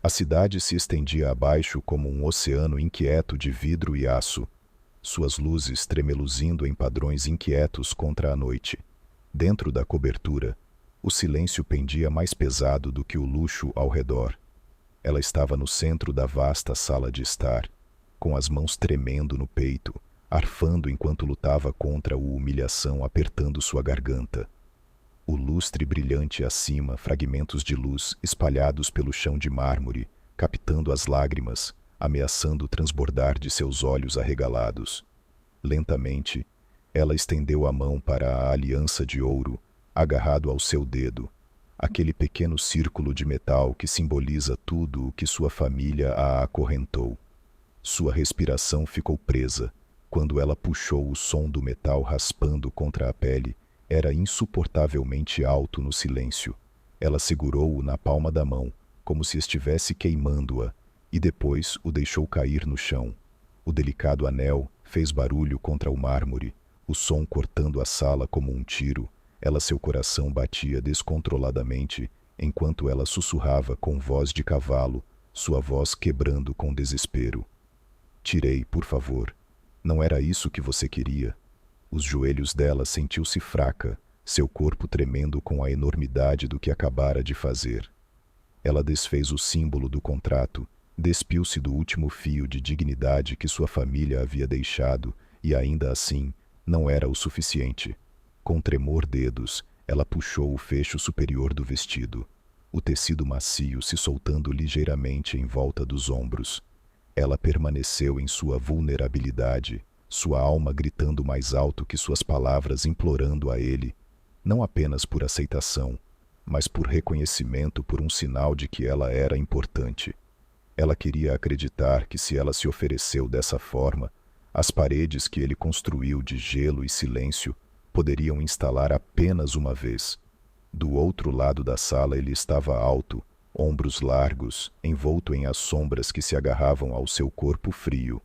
A cidade se estendia abaixo como um oceano inquieto de vidro e aço, suas luzes tremeluzindo em padrões inquietos contra a noite. Dentro da cobertura, o silêncio pendia mais pesado do que o luxo ao redor. Ela estava no centro da vasta sala de estar, com as mãos tremendo no peito, arfando enquanto lutava contra a humilhação apertando sua garganta. O lustre brilhante acima, fragmentos de luz espalhados pelo chão de mármore, captando as lágrimas, ameaçando transbordar de seus olhos arregalados. Lentamente, ela estendeu a mão para a aliança de ouro, agarrado ao seu dedo, aquele pequeno círculo de metal que simboliza tudo o que sua família a acorrentou. Sua respiração ficou presa. Quando ela puxou, o som do metal raspando contra a pele era insuportavelmente alto no silêncio. Ela segurou-o na palma da mão, como se estivesse queimando-a, e depois o deixou cair no chão. O delicado anel fez barulho contra o mármore, o som cortando a sala como um tiro. Seu coração batia descontroladamente, enquanto ela sussurrava com voz de cavalo, sua voz quebrando com desespero. Tirei, por favor. Não era isso que você queria. Os joelhos dela sentiu-se fraca, seu corpo tremendo com a enormidade do que acabara de fazer. Ela desfez o símbolo do contrato, despiu-se do último fio de dignidade que sua família havia deixado, e ainda assim, não era o suficiente. Com tremor dedos, ela puxou o fecho superior do vestido, o tecido macio se soltando ligeiramente em volta dos ombros. Ela permaneceu em sua vulnerabilidade, sua alma gritando mais alto que suas palavras, implorando a ele, não apenas por aceitação, mas por reconhecimento, por um sinal de que ela era importante. Ela queria acreditar que, se ela se ofereceu dessa forma, as paredes que ele construiu de gelo e silêncio poderiam instalar apenas uma vez. Do outro lado da sala ele estava alto, ombros largos, envolto em as sombras que se agarravam ao seu corpo frio.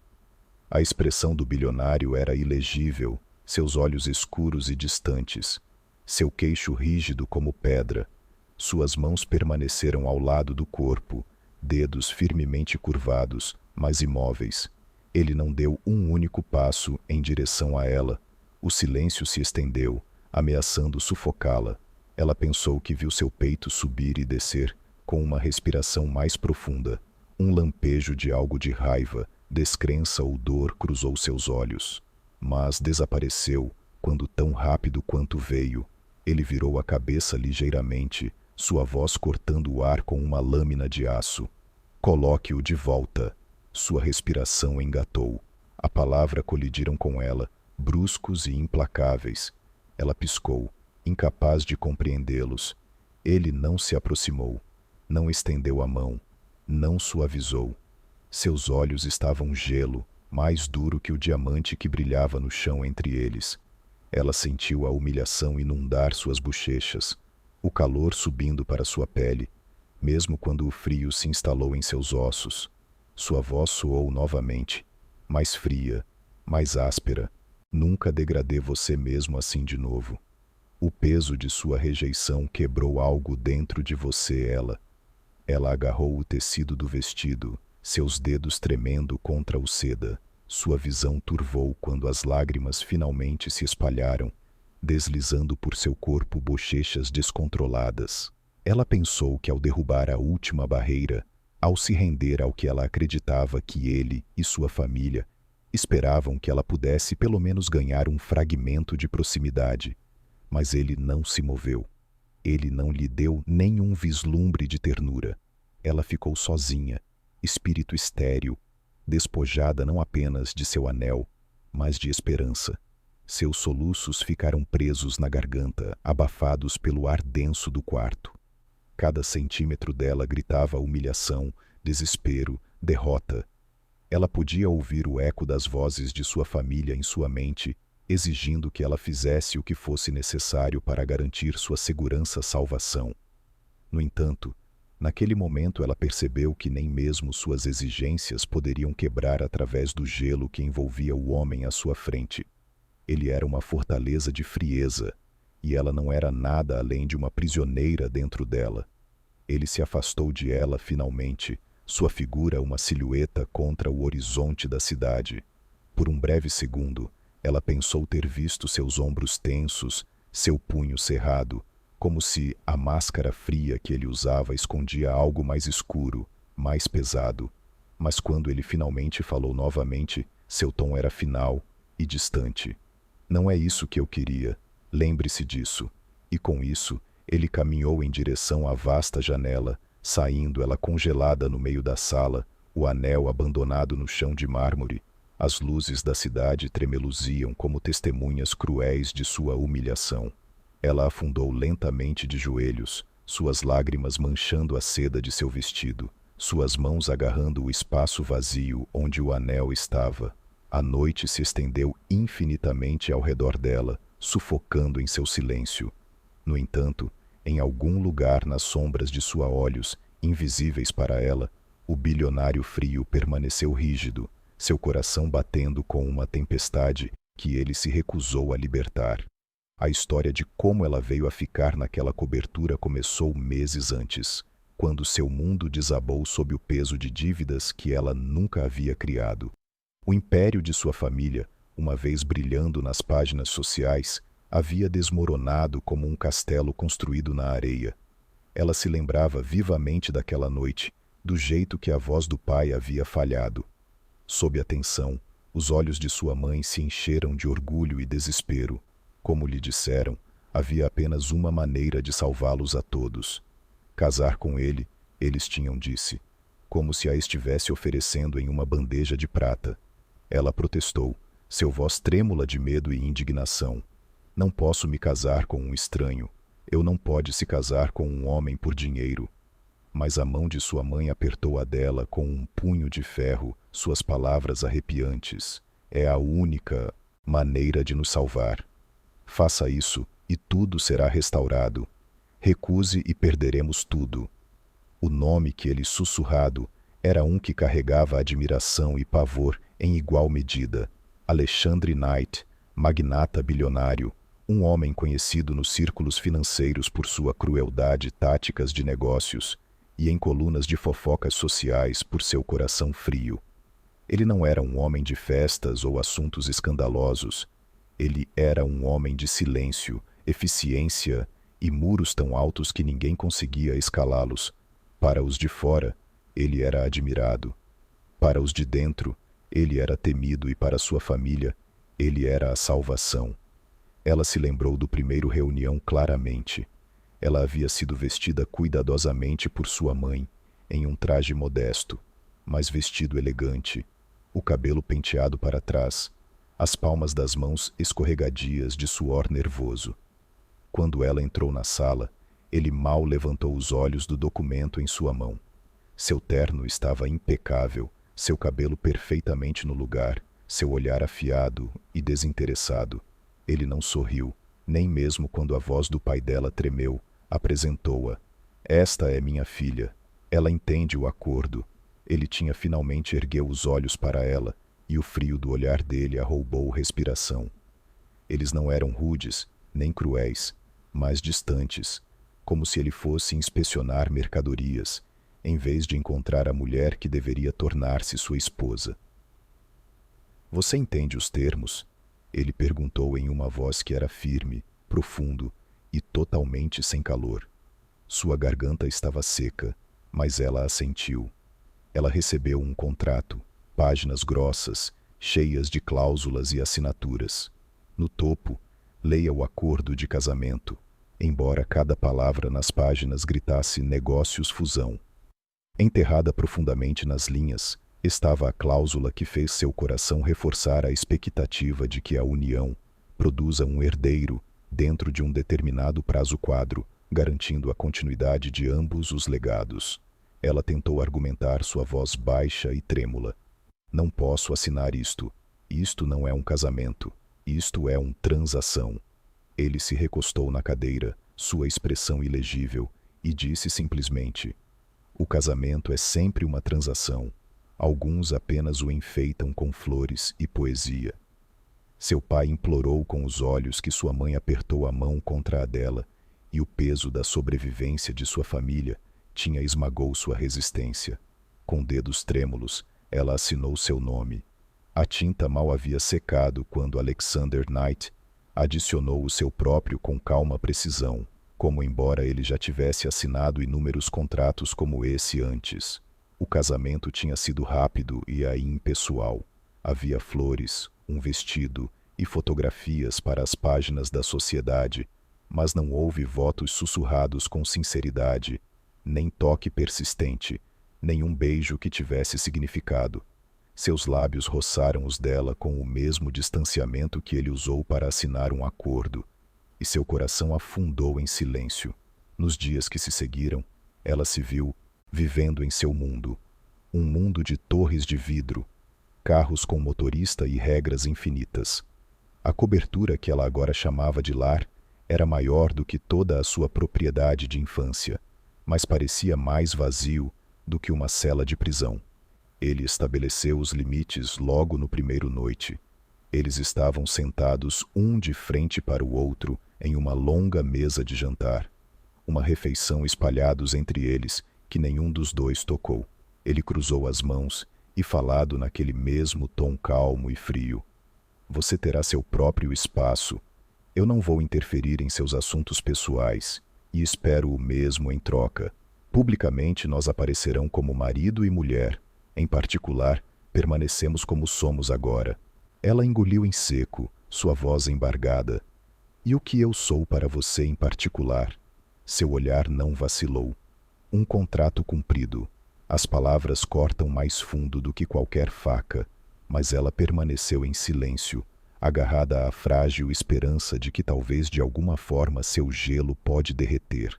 A expressão do bilionário era ilegível, seus olhos escuros e distantes, seu queixo rígido como pedra. Suas mãos permaneceram ao lado do corpo, dedos firmemente curvados, mas imóveis. Ele não deu um único passo em direção a ela. O silêncio se estendeu, ameaçando sufocá-la. Ela pensou que viu seu peito subir e descer, com uma respiração mais profunda. Um lampejo de algo de raiva, descrença ou dor cruzou seus olhos. Mas desapareceu, quando tão rápido quanto veio. Ele virou a cabeça ligeiramente, sua voz cortando o ar com uma lâmina de aço. Coloque-o de volta. Sua respiração engatou. A palavra colidiram com ela, bruscos e implacáveis. Ela piscou, incapaz de compreendê-los. Ele não se aproximou, não estendeu a mão, não suavizou. Seus olhos estavam gelo, mais duro que o diamante que brilhava no chão entre eles. Ela sentiu a humilhação inundar suas bochechas, o calor subindo para sua pele, mesmo quando o frio se instalou em seus ossos. Sua voz soou novamente, mais fria, mais áspera. Nunca degradei você mesmo assim de novo. O peso de sua rejeição quebrou algo dentro de você, ela. Ela agarrou o tecido do vestido, seus dedos tremendo contra o seda. Sua visão turvou quando as lágrimas finalmente se espalharam, deslizando por seu corpo bochechas descontroladas. Ela pensou que, ao derrubar a última barreira, ao se render ao que ela acreditava que ele e sua família esperavam, que ela pudesse pelo menos ganhar um fragmento de proximidade. Mas ele não se moveu. Ele não lhe deu nenhum vislumbre de ternura. Ela ficou sozinha, espírito estéril, despojada não apenas de seu anel, mas de esperança. Seus soluços ficaram presos na garganta, abafados pelo ar denso do quarto. Cada centímetro dela gritava humilhação, desespero, derrota. Ela podia ouvir o eco das vozes de sua família em sua mente, exigindo que ela fizesse o que fosse necessário para garantir sua segurança, salvação. No entanto, naquele momento ela percebeu que nem mesmo suas exigências poderiam quebrar através do gelo que envolvia o homem à sua frente. Ele era uma fortaleza de frieza, e ela não era nada além de uma prisioneira dentro dela. Ele se afastou de ela finalmente, sua figura uma silhueta contra o horizonte da cidade. Por um breve segundo, ela pensou ter visto seus ombros tensos, seu punho cerrado, como se a máscara fria que ele usava escondia algo mais escuro, mais pesado. Mas quando ele finalmente falou novamente, seu tom era final e distante. Não é isso que eu queria, lembre-se disso. E com isso, ele caminhou em direção à vasta janela, saindo ela congelada no meio da sala, o anel abandonado no chão de mármore. As luzes da cidade tremeluziam como testemunhas cruéis de sua humilhação. Ela afundou lentamente de joelhos, suas lágrimas manchando a seda de seu vestido, suas mãos agarrando o espaço vazio onde o anel estava. A noite se estendeu infinitamente ao redor dela, sufocando em seu silêncio. No entanto, em algum lugar nas sombras de sua olhos, invisíveis para ela, o bilionário frio permaneceu rígido, seu coração batendo com uma tempestade que ele se recusou a libertar. A história de como ela veio a ficar naquela cobertura começou meses antes, quando seu mundo desabou sob o peso de dívidas que ela nunca havia criado. O império de sua família, uma vez brilhando nas páginas sociais, havia desmoronado como um castelo construído na areia. Ela se lembrava vivamente daquela noite, do jeito que a voz do pai havia falhado. Sob a tensão, os olhos de sua mãe se encheram de orgulho e desespero. Como lhe disseram, havia apenas uma maneira de salvá-los a todos. Casar com ele, eles tinham disse, como se a estivesse oferecendo em uma bandeja de prata. Ela protestou, seu voz trêmula de medo e indignação. Não posso me casar com um estranho. Eu não pode se casar com um homem por dinheiro. Mas a mão de sua mãe apertou a dela com um punho de ferro, suas palavras arrepiantes. É a única maneira de nos salvar. Faça isso e tudo será restaurado. Recuse e perderemos tudo. O nome que ele sussurrado era um que carregava admiração e pavor em igual medida. Alexandre Knight, magnata bilionário, um homem conhecido nos círculos financeiros por sua crueldade e táticas de negócios, e em colunas de fofocas sociais por seu coração frio. Ele não era um homem de festas ou assuntos escandalosos. Ele era um homem de silêncio, eficiência e muros tão altos que ninguém conseguia escalá-los. Para os de fora, ele era admirado. Para os de dentro, ele era temido e para sua família, ele era a salvação. Ela se lembrou do primeiro reunião claramente. Ela havia sido vestida cuidadosamente por sua mãe, em um traje modesto, mas vestido elegante, o cabelo penteado para trás, as palmas das mãos escorregadias de suor nervoso. Quando ela entrou na sala, ele mal levantou os olhos do documento em sua mão. Seu terno estava impecável, seu cabelo perfeitamente no lugar, seu olhar afiado e desinteressado. Ele não sorriu, nem mesmo quando a voz do pai dela tremeu, apresentou-a. Esta é minha filha. Ela entende o acordo. Ele tinha finalmente ergueu os olhos para ela, e o frio do olhar dele a roubou respiração. Eles não eram rudes, nem cruéis, mas distantes, como se ele fosse inspecionar mercadorias, em vez de encontrar a mulher que deveria tornar-se sua esposa. Você entende os termos? Ele perguntou em uma voz que era firme, profundo e totalmente sem calor. Sua garganta estava seca, mas ela assentiu. Ela recebeu um contrato, páginas grossas, cheias de cláusulas e assinaturas. No topo, leia o acordo de casamento, embora cada palavra nas páginas gritasse negócios fusão. Enterrada profundamente nas linhas, estava a cláusula que fez seu coração reforçar a expectativa de que a união produza um herdeiro dentro de um determinado prazo quadro, garantindo a continuidade de ambos os legados. Ela tentou argumentar, sua voz baixa e trêmula. Não posso assinar isto. Isto não é um casamento. Isto é uma transação. Ele se recostou na cadeira, sua expressão ilegível, e disse simplesmente: o casamento é sempre uma transação. Alguns apenas o enfeitam com flores e poesia. Seu pai implorou com os olhos que sua mãe apertou a mão contra a dela, e o peso da sobrevivência de sua família esmagou sua resistência. Com dedos trêmulos, ela assinou seu nome. A tinta mal havia secado quando Alexander Knight adicionou o seu próprio com calma precisão, como embora ele já tivesse assinado inúmeros contratos como esse antes. O casamento tinha sido rápido e aí impessoal. Havia flores, um vestido e fotografias para as páginas da sociedade, mas não houve votos sussurrados com sinceridade, nem toque persistente, nenhum beijo que tivesse significado. Seus lábios roçaram os dela com o mesmo distanciamento que ele usou para assinar um acordo, e seu coração afundou em silêncio. Nos dias que se seguiram, ela se viu vivendo em seu mundo, um mundo de torres de vidro, carros com motorista e regras infinitas. A cobertura que ela agora chamava de lar era maior do que toda a sua propriedade de infância, mas parecia mais vazio do que uma cela de prisão. Ele estabeleceu os limites logo no primeiro noite. Eles estavam sentados um de frente para o outro em uma longa mesa de jantar. Uma refeição espalhados entre eles que nenhum dos dois tocou. Ele cruzou as mãos e falado naquele mesmo tom calmo e frio. Você terá seu próprio espaço. Eu não vou interferir em seus assuntos pessoais e espero o mesmo em troca. Publicamente nós aparecerão como marido e mulher. Em particular, permanecemos como somos agora. Ela engoliu em seco, sua voz embargada. E o que eu sou para você em particular? Seu olhar não vacilou. Um contrato cumprido. As palavras cortam mais fundo do que qualquer faca, mas ela permaneceu em silêncio, agarrada à frágil esperança de que talvez de alguma forma seu gelo pode derreter.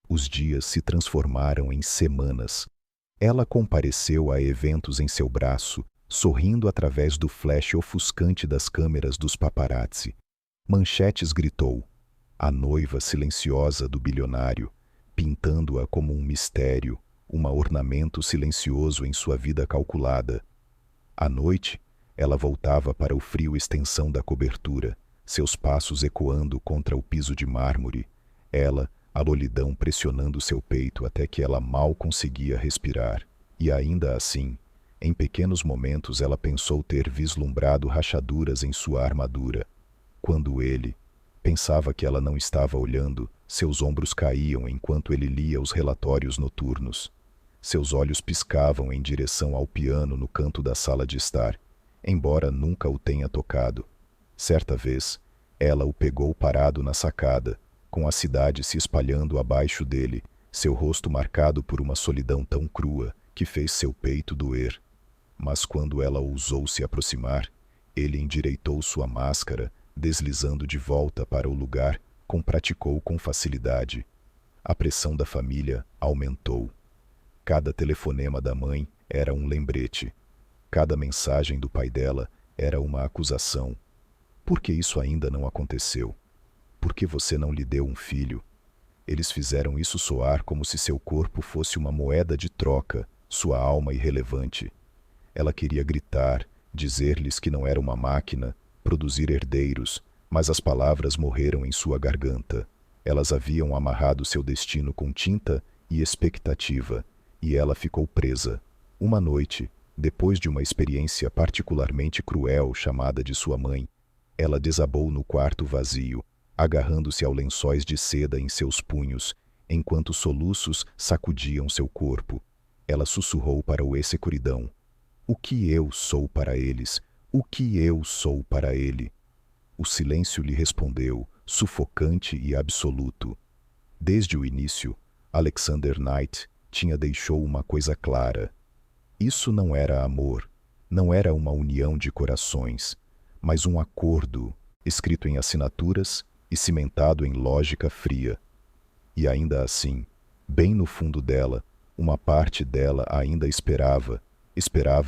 Os dias se transformaram em semanas. Ela compareceu a eventos em seu braço, sorrindo através do flash ofuscante das câmeras dos paparazzi. Manchetes gritou, a noiva silenciosa do bilionário, pintando-a como um mistério, um ornamento silencioso em sua vida calculada. À noite, ela voltava para o frio extensão da cobertura, seus passos ecoando contra o piso de mármore, ela, a lolidão pressionando seu peito até que ela mal conseguia respirar. E ainda assim, em pequenos momentos ela pensou ter vislumbrado rachaduras em sua armadura. Quando ele pensava que ela não estava olhando, seus ombros caíam enquanto ele lia os relatórios noturnos. Seus olhos piscavam em direção ao piano no canto da sala de estar, embora nunca o tenha tocado. Certa vez, ela o pegou parado na sacada, com a cidade se espalhando abaixo dele, seu rosto marcado por uma solidão tão crua que fez seu peito doer. Mas quando ela ousou se aproximar, ele endireitou sua máscara, deslizando de volta para o lugar, praticou com facilidade. A pressão da família aumentou. Cada telefonema da mãe era um lembrete. Cada mensagem do pai dela era uma acusação. Por que isso ainda não aconteceu? Por que você não lhe deu um filho? Eles fizeram isso soar como se seu corpo fosse uma moeda de troca, sua alma irrelevante. Ela queria gritar, dizer-lhes que não era uma máquina, produzir herdeiros, mas as palavras morreram em sua garganta. Elas haviam amarrado seu destino com tinta e expectativa, e ela ficou presa. Uma noite, depois de uma experiência particularmente cruel chamada de sua mãe, ela desabou no quarto vazio, agarrando-se aos lençóis de seda em seus punhos, enquanto soluços sacudiam seu corpo. Ela sussurrou para o escuridão. O que eu sou para eles? O que eu sou para ele? O silêncio lhe respondeu, sufocante e absoluto. Desde o início, Alexander Knight tinha deixou uma coisa clara. Isso não era amor, não era uma união de corações, mas um acordo, escrito em assinaturas e cimentado em lógica fria. E ainda assim, bem no fundo dela, uma parte dela ainda esperava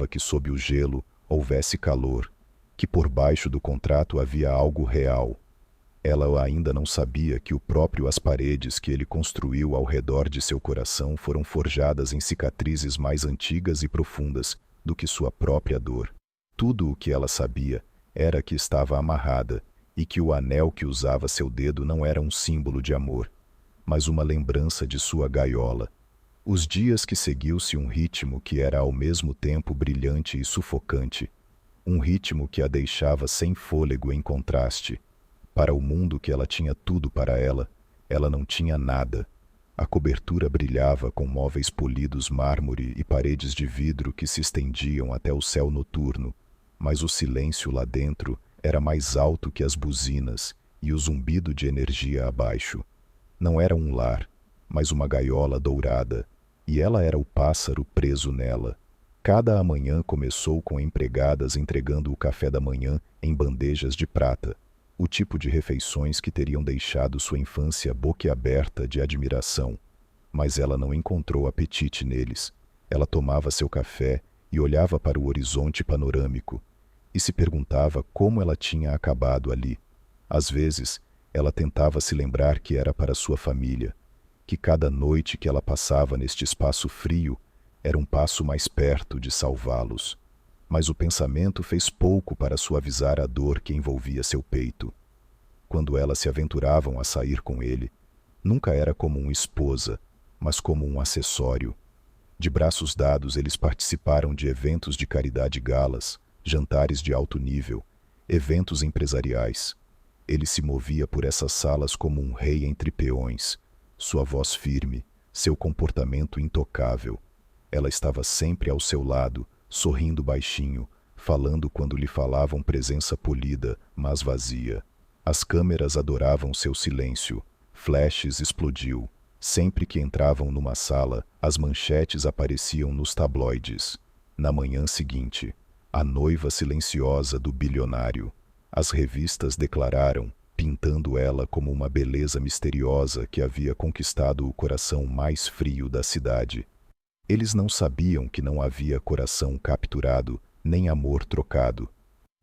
que sob o gelo houvesse calor, que por baixo do contrato havia algo real. Ela ainda não sabia que as paredes que ele construiu ao redor de seu coração foram forjadas em cicatrizes mais antigas e profundas do que sua própria dor. Tudo o que ela sabia era que estava amarrada e que o anel que usava seu dedo não era um símbolo de amor, mas uma lembrança de sua gaiola. Os dias que seguiu-se um ritmo que era ao mesmo tempo brilhante e sufocante, um ritmo que a deixava sem fôlego em contraste. Para o mundo que ela tinha tudo para ela não tinha nada. A cobertura brilhava com móveis polidos mármore e paredes de vidro que se estendiam até o céu noturno, mas o silêncio lá dentro era mais alto que as buzinas e o zumbido de energia abaixo. Não era um lar, mas uma gaiola dourada, e ela era o pássaro preso nela. Cada amanhã começou com empregadas entregando o café da manhã em bandejas de prata, o tipo de refeições que teriam deixado sua infância boquiaberta de admiração. Mas ela não encontrou apetite neles. Ela tomava seu café e olhava para o horizonte panorâmico, e se perguntava como ela tinha acabado ali. Às vezes, ela tentava se lembrar que era para sua família, que cada noite que ela passava neste espaço frio era um passo mais perto de salvá-los. Mas o pensamento fez pouco para suavizar a dor que envolvia seu peito. Quando elas se aventuravam a sair com ele, nunca era como uma esposa, mas como um acessório. De braços dados, eles participaram de eventos de caridade, galas, jantares de alto nível, eventos empresariais. Ele se movia por essas salas como um rei entre peões, sua voz firme, seu comportamento intocável. Ela estava sempre ao seu lado, sorrindo baixinho, falando quando lhe falavam, presença polida, mas vazia. As câmeras adoravam seu silêncio. Flashes explodiu. Sempre que entravam numa sala, as manchetes apareciam nos tabloides. Na manhã seguinte, a noiva silenciosa do bilionário. As revistas declararam, pintando ela como uma beleza misteriosa que havia conquistado o coração mais frio da cidade. Eles não sabiam que não havia coração capturado, nem amor trocado.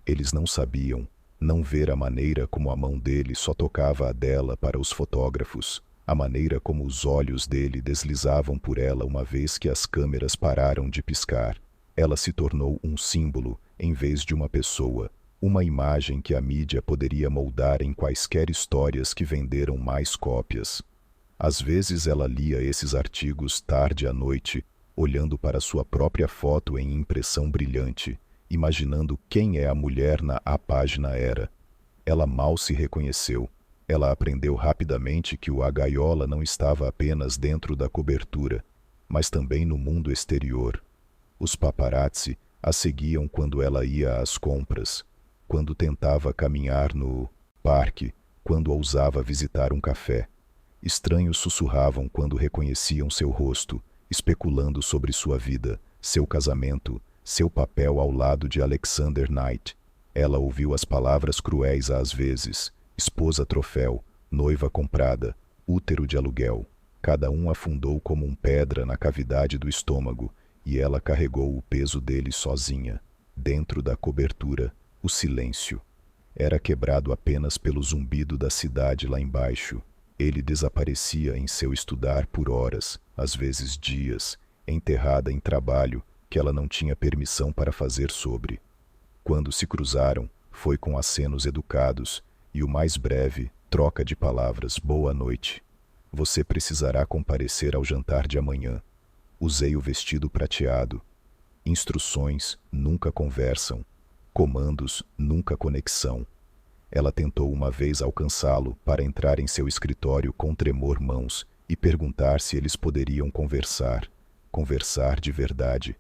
Eles não sabiam, não ver a maneira como a mão dele só tocava a dela para os fotógrafos, a maneira como os olhos dele deslizavam por ela uma vez que as câmeras pararam de piscar. Ela se tornou um símbolo, em vez de uma pessoa, uma imagem que a mídia poderia moldar em quaisquer histórias que venderam mais cópias. Às vezes ela lia esses artigos tarde à noite, olhando para sua própria foto em impressão brilhante, imaginando quem é a mulher na A página era. Ela mal se reconheceu. Ela aprendeu rapidamente que a gaiola não estava apenas dentro da cobertura, mas também no mundo exterior. Os paparazzi a seguiam quando ela ia às compras, quando tentava caminhar no parque, quando ousava visitar um café. Estranhos sussurravam quando reconheciam seu rosto, especulando sobre sua vida, seu casamento, seu papel ao lado de Alexander Knight. Ela ouviu as palavras cruéis às vezes: esposa troféu, noiva comprada, útero de aluguel. Cada um afundou como uma pedra na cavidade do estômago, e ela carregou o peso dele sozinha. Dentro da cobertura, o silêncio era quebrado apenas pelo zumbido da cidade lá embaixo. Ele desaparecia em seu estudar por horas, às vezes dias, enterrada em trabalho que ela não tinha permissão para fazer sobre. Quando se cruzaram, foi com acenos educados e o mais breve troca de palavras: boa noite. Você precisará comparecer ao jantar de amanhã. Usei o vestido prateado. Instruções nunca conversam. Comandos nunca conexão. Ela tentou uma vez alcançá-lo para entrar em seu escritório com tremor mãos e perguntar se eles poderiam conversar. Conversar de verdade.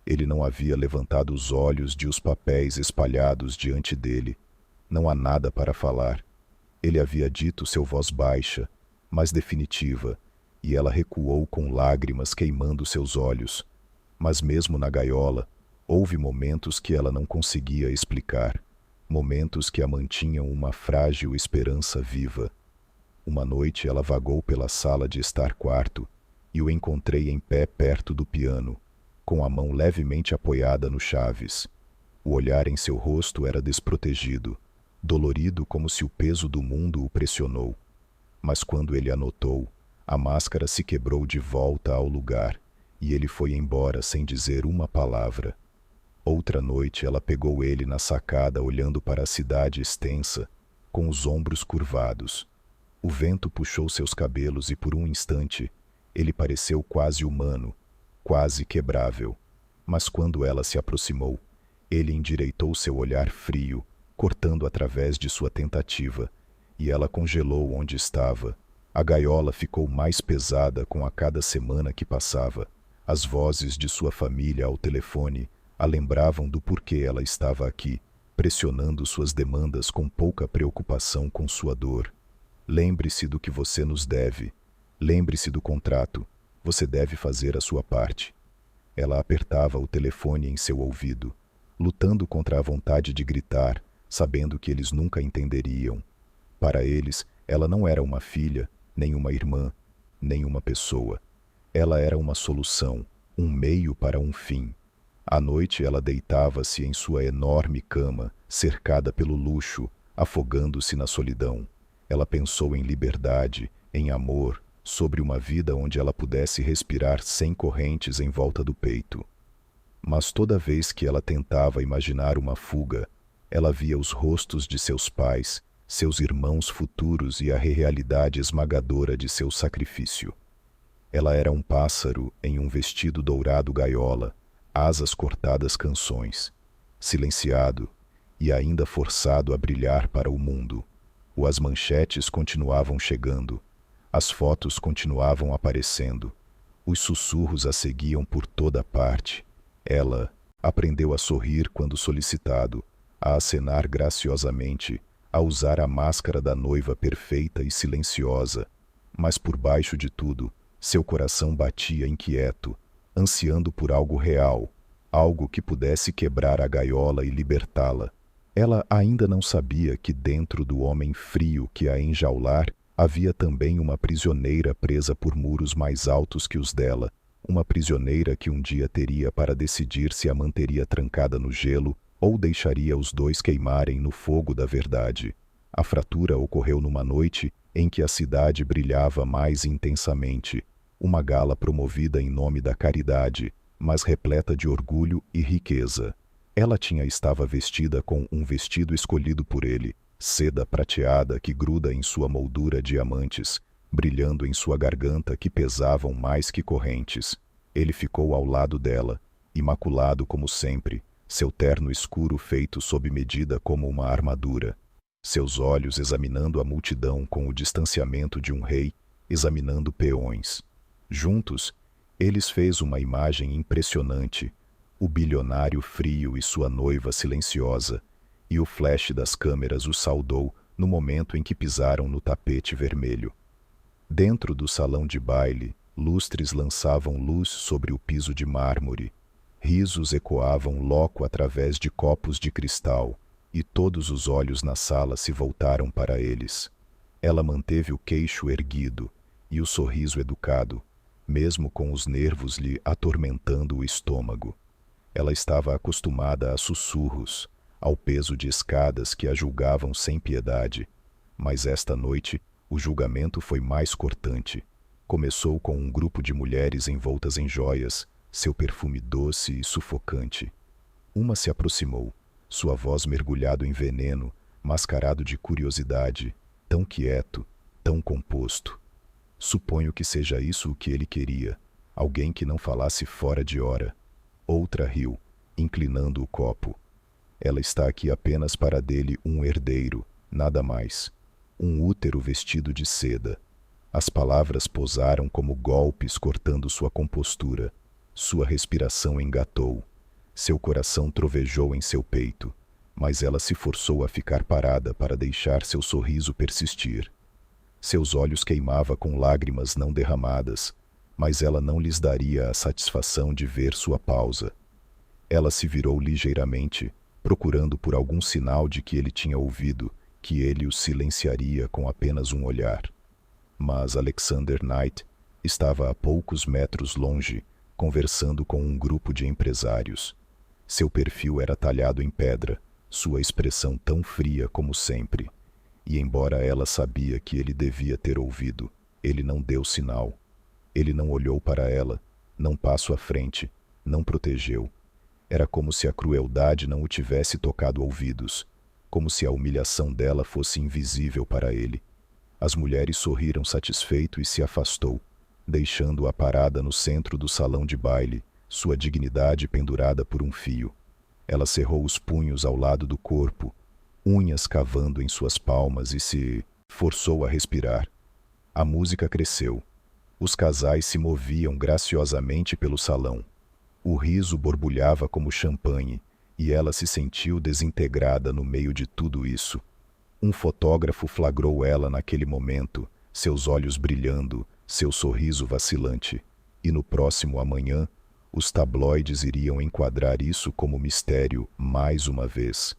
Ele não havia levantado os olhos de os papéis espalhados diante dele. Não há nada para falar. Ele havia dito seu voz baixa, mas definitiva, e ela recuou com lágrimas queimando seus olhos. Mas mesmo na gaiola, houve momentos que ela não conseguia explicar. Momentos que a mantinham uma frágil esperança viva. Uma noite ela vagou pela sala de estar quarto e o encontrei em pé perto do piano, com a mão levemente apoiada no chaves. O olhar em seu rosto era desprotegido, dolorido como se o peso do mundo o pressionou. Mas quando ele a notou, a máscara se quebrou de volta ao lugar e ele foi embora sem dizer uma palavra. Outra noite ela pegou ele na sacada olhando para a cidade extensa, com os ombros curvados. O vento puxou seus cabelos e por um instante Ele pareceu quase humano, quase quebrável. Mas quando ela se aproximou, ele endireitou seu olhar frio, cortando através de sua tentativa, e ela congelou onde estava. A gaiola ficou mais pesada com a cada semana que passava. As vozes de sua família ao telefone a lembravam do porquê ela estava aqui, pressionando suas demandas com pouca preocupação com sua dor. Lembre-se do que você nos deve. Lembre-se do contrato. Você deve fazer a sua parte. Ela apertava o telefone em seu ouvido, lutando contra a vontade de gritar, sabendo que eles nunca entenderiam. Para eles, ela não era uma filha, nem uma irmã, nem uma pessoa. Ela era uma solução, um meio para um fim. À noite ela deitava-se em sua enorme cama, cercada pelo luxo, afogando-se na solidão. Ela pensou em liberdade, em amor, sobre uma vida onde ela pudesse respirar sem correntes em volta do peito. Mas toda vez que ela tentava imaginar uma fuga, ela via os rostos de seus pais, seus irmãos futuros e a realidade esmagadora de seu sacrifício. Ela era um pássaro em um vestido dourado gaiola, asas cortadas canções, silenciado e ainda forçado a brilhar para o mundo. As manchetes continuavam chegando, as fotos continuavam aparecendo, os sussurros a seguiam por toda parte. Ela aprendeu a sorrir quando solicitado, a acenar graciosamente, a usar a máscara da noiva perfeita e silenciosa, mas por baixo de tudo, seu coração batia inquieto, ansiando por algo real, algo que pudesse quebrar a gaiola e libertá-la. Ela ainda não sabia que dentro do homem frio que a enjaular havia também uma prisioneira presa por muros mais altos que os dela, uma prisioneira que um dia teria para decidir se a manteria trancada no gelo ou deixaria os dois queimarem no fogo da verdade. A fratura ocorreu numa noite em que a cidade brilhava mais intensamente, uma gala promovida em nome da caridade, mas repleta de orgulho e riqueza. Ela estava vestida com um vestido escolhido por ele, seda prateada que gruda em sua moldura diamantes, brilhando em sua garganta que pesavam mais que correntes. Ele ficou ao lado dela, imaculado como sempre, seu terno escuro feito sob medida como uma armadura. Seus olhos examinando a multidão com o distanciamento de um rei, examinando peões. Juntos, eles fez uma imagem impressionante, o bilionário frio e sua noiva silenciosa, e o flash das câmeras os saudou no momento em que pisaram no tapete vermelho. Dentro do salão de baile, lustres lançavam luz sobre o piso de mármore, risos ecoavam loco através de copos de cristal, e todos os olhos na sala se voltaram para eles. Ela manteve o queixo erguido e o sorriso educado, mesmo com os nervos lhe atormentando o estômago. Ela estava acostumada a sussurros, ao peso de escadas que a julgavam sem piedade, mas esta noite o julgamento foi mais cortante. Começou com um grupo de mulheres envoltas em joias, seu perfume doce e sufocante. Uma se aproximou, sua voz mergulhado em veneno, mascarado de curiosidade, tão quieto, tão composto. Suponho que seja isso o que ele queria, alguém que não falasse fora de hora. Outra riu, inclinando o copo. Ela está aqui apenas para dele um herdeiro, nada mais. Um útero vestido de seda. As palavras pousaram como golpes cortando sua compostura. Sua respiração engatou. Seu coração trovejou em seu peito, mas ela se forçou a ficar parada para deixar seu sorriso persistir. Seus olhos queimavam com lágrimas não derramadas, mas ela não lhes daria a satisfação de ver sua pausa. Ela se virou ligeiramente, procurando por algum sinal de que ele tinha ouvido, que ele o silenciaria com apenas um olhar. Mas Alexander Knight estava a poucos metros longe, conversando com um grupo de empresários. Seu perfil era talhado em pedra, sua expressão tão fria como sempre. E embora ela sabia que ele devia ter ouvido, ele não deu sinal. Ele não olhou para ela, não passo à frente, não protegeu. Era como se a crueldade não o tivesse tocado ouvidos, como se a humilhação dela fosse invisível para ele. As mulheres sorriram satisfeito e se afastou, deixando-a parada no centro do salão de baile, sua dignidade pendurada por um fio. Ela cerrou os punhos ao lado do corpo, unhas cavando em suas palmas, e se forçou a respirar. A música cresceu. Os casais se moviam graciosamente pelo salão. O riso borbulhava como champanhe, e ela se sentiu desintegrada no meio de tudo isso. Um fotógrafo flagrou ela naquele momento, seus olhos brilhando, seu sorriso vacilante. E no próximo amanhã, os tabloides iriam enquadrar isso como mistério mais uma vez.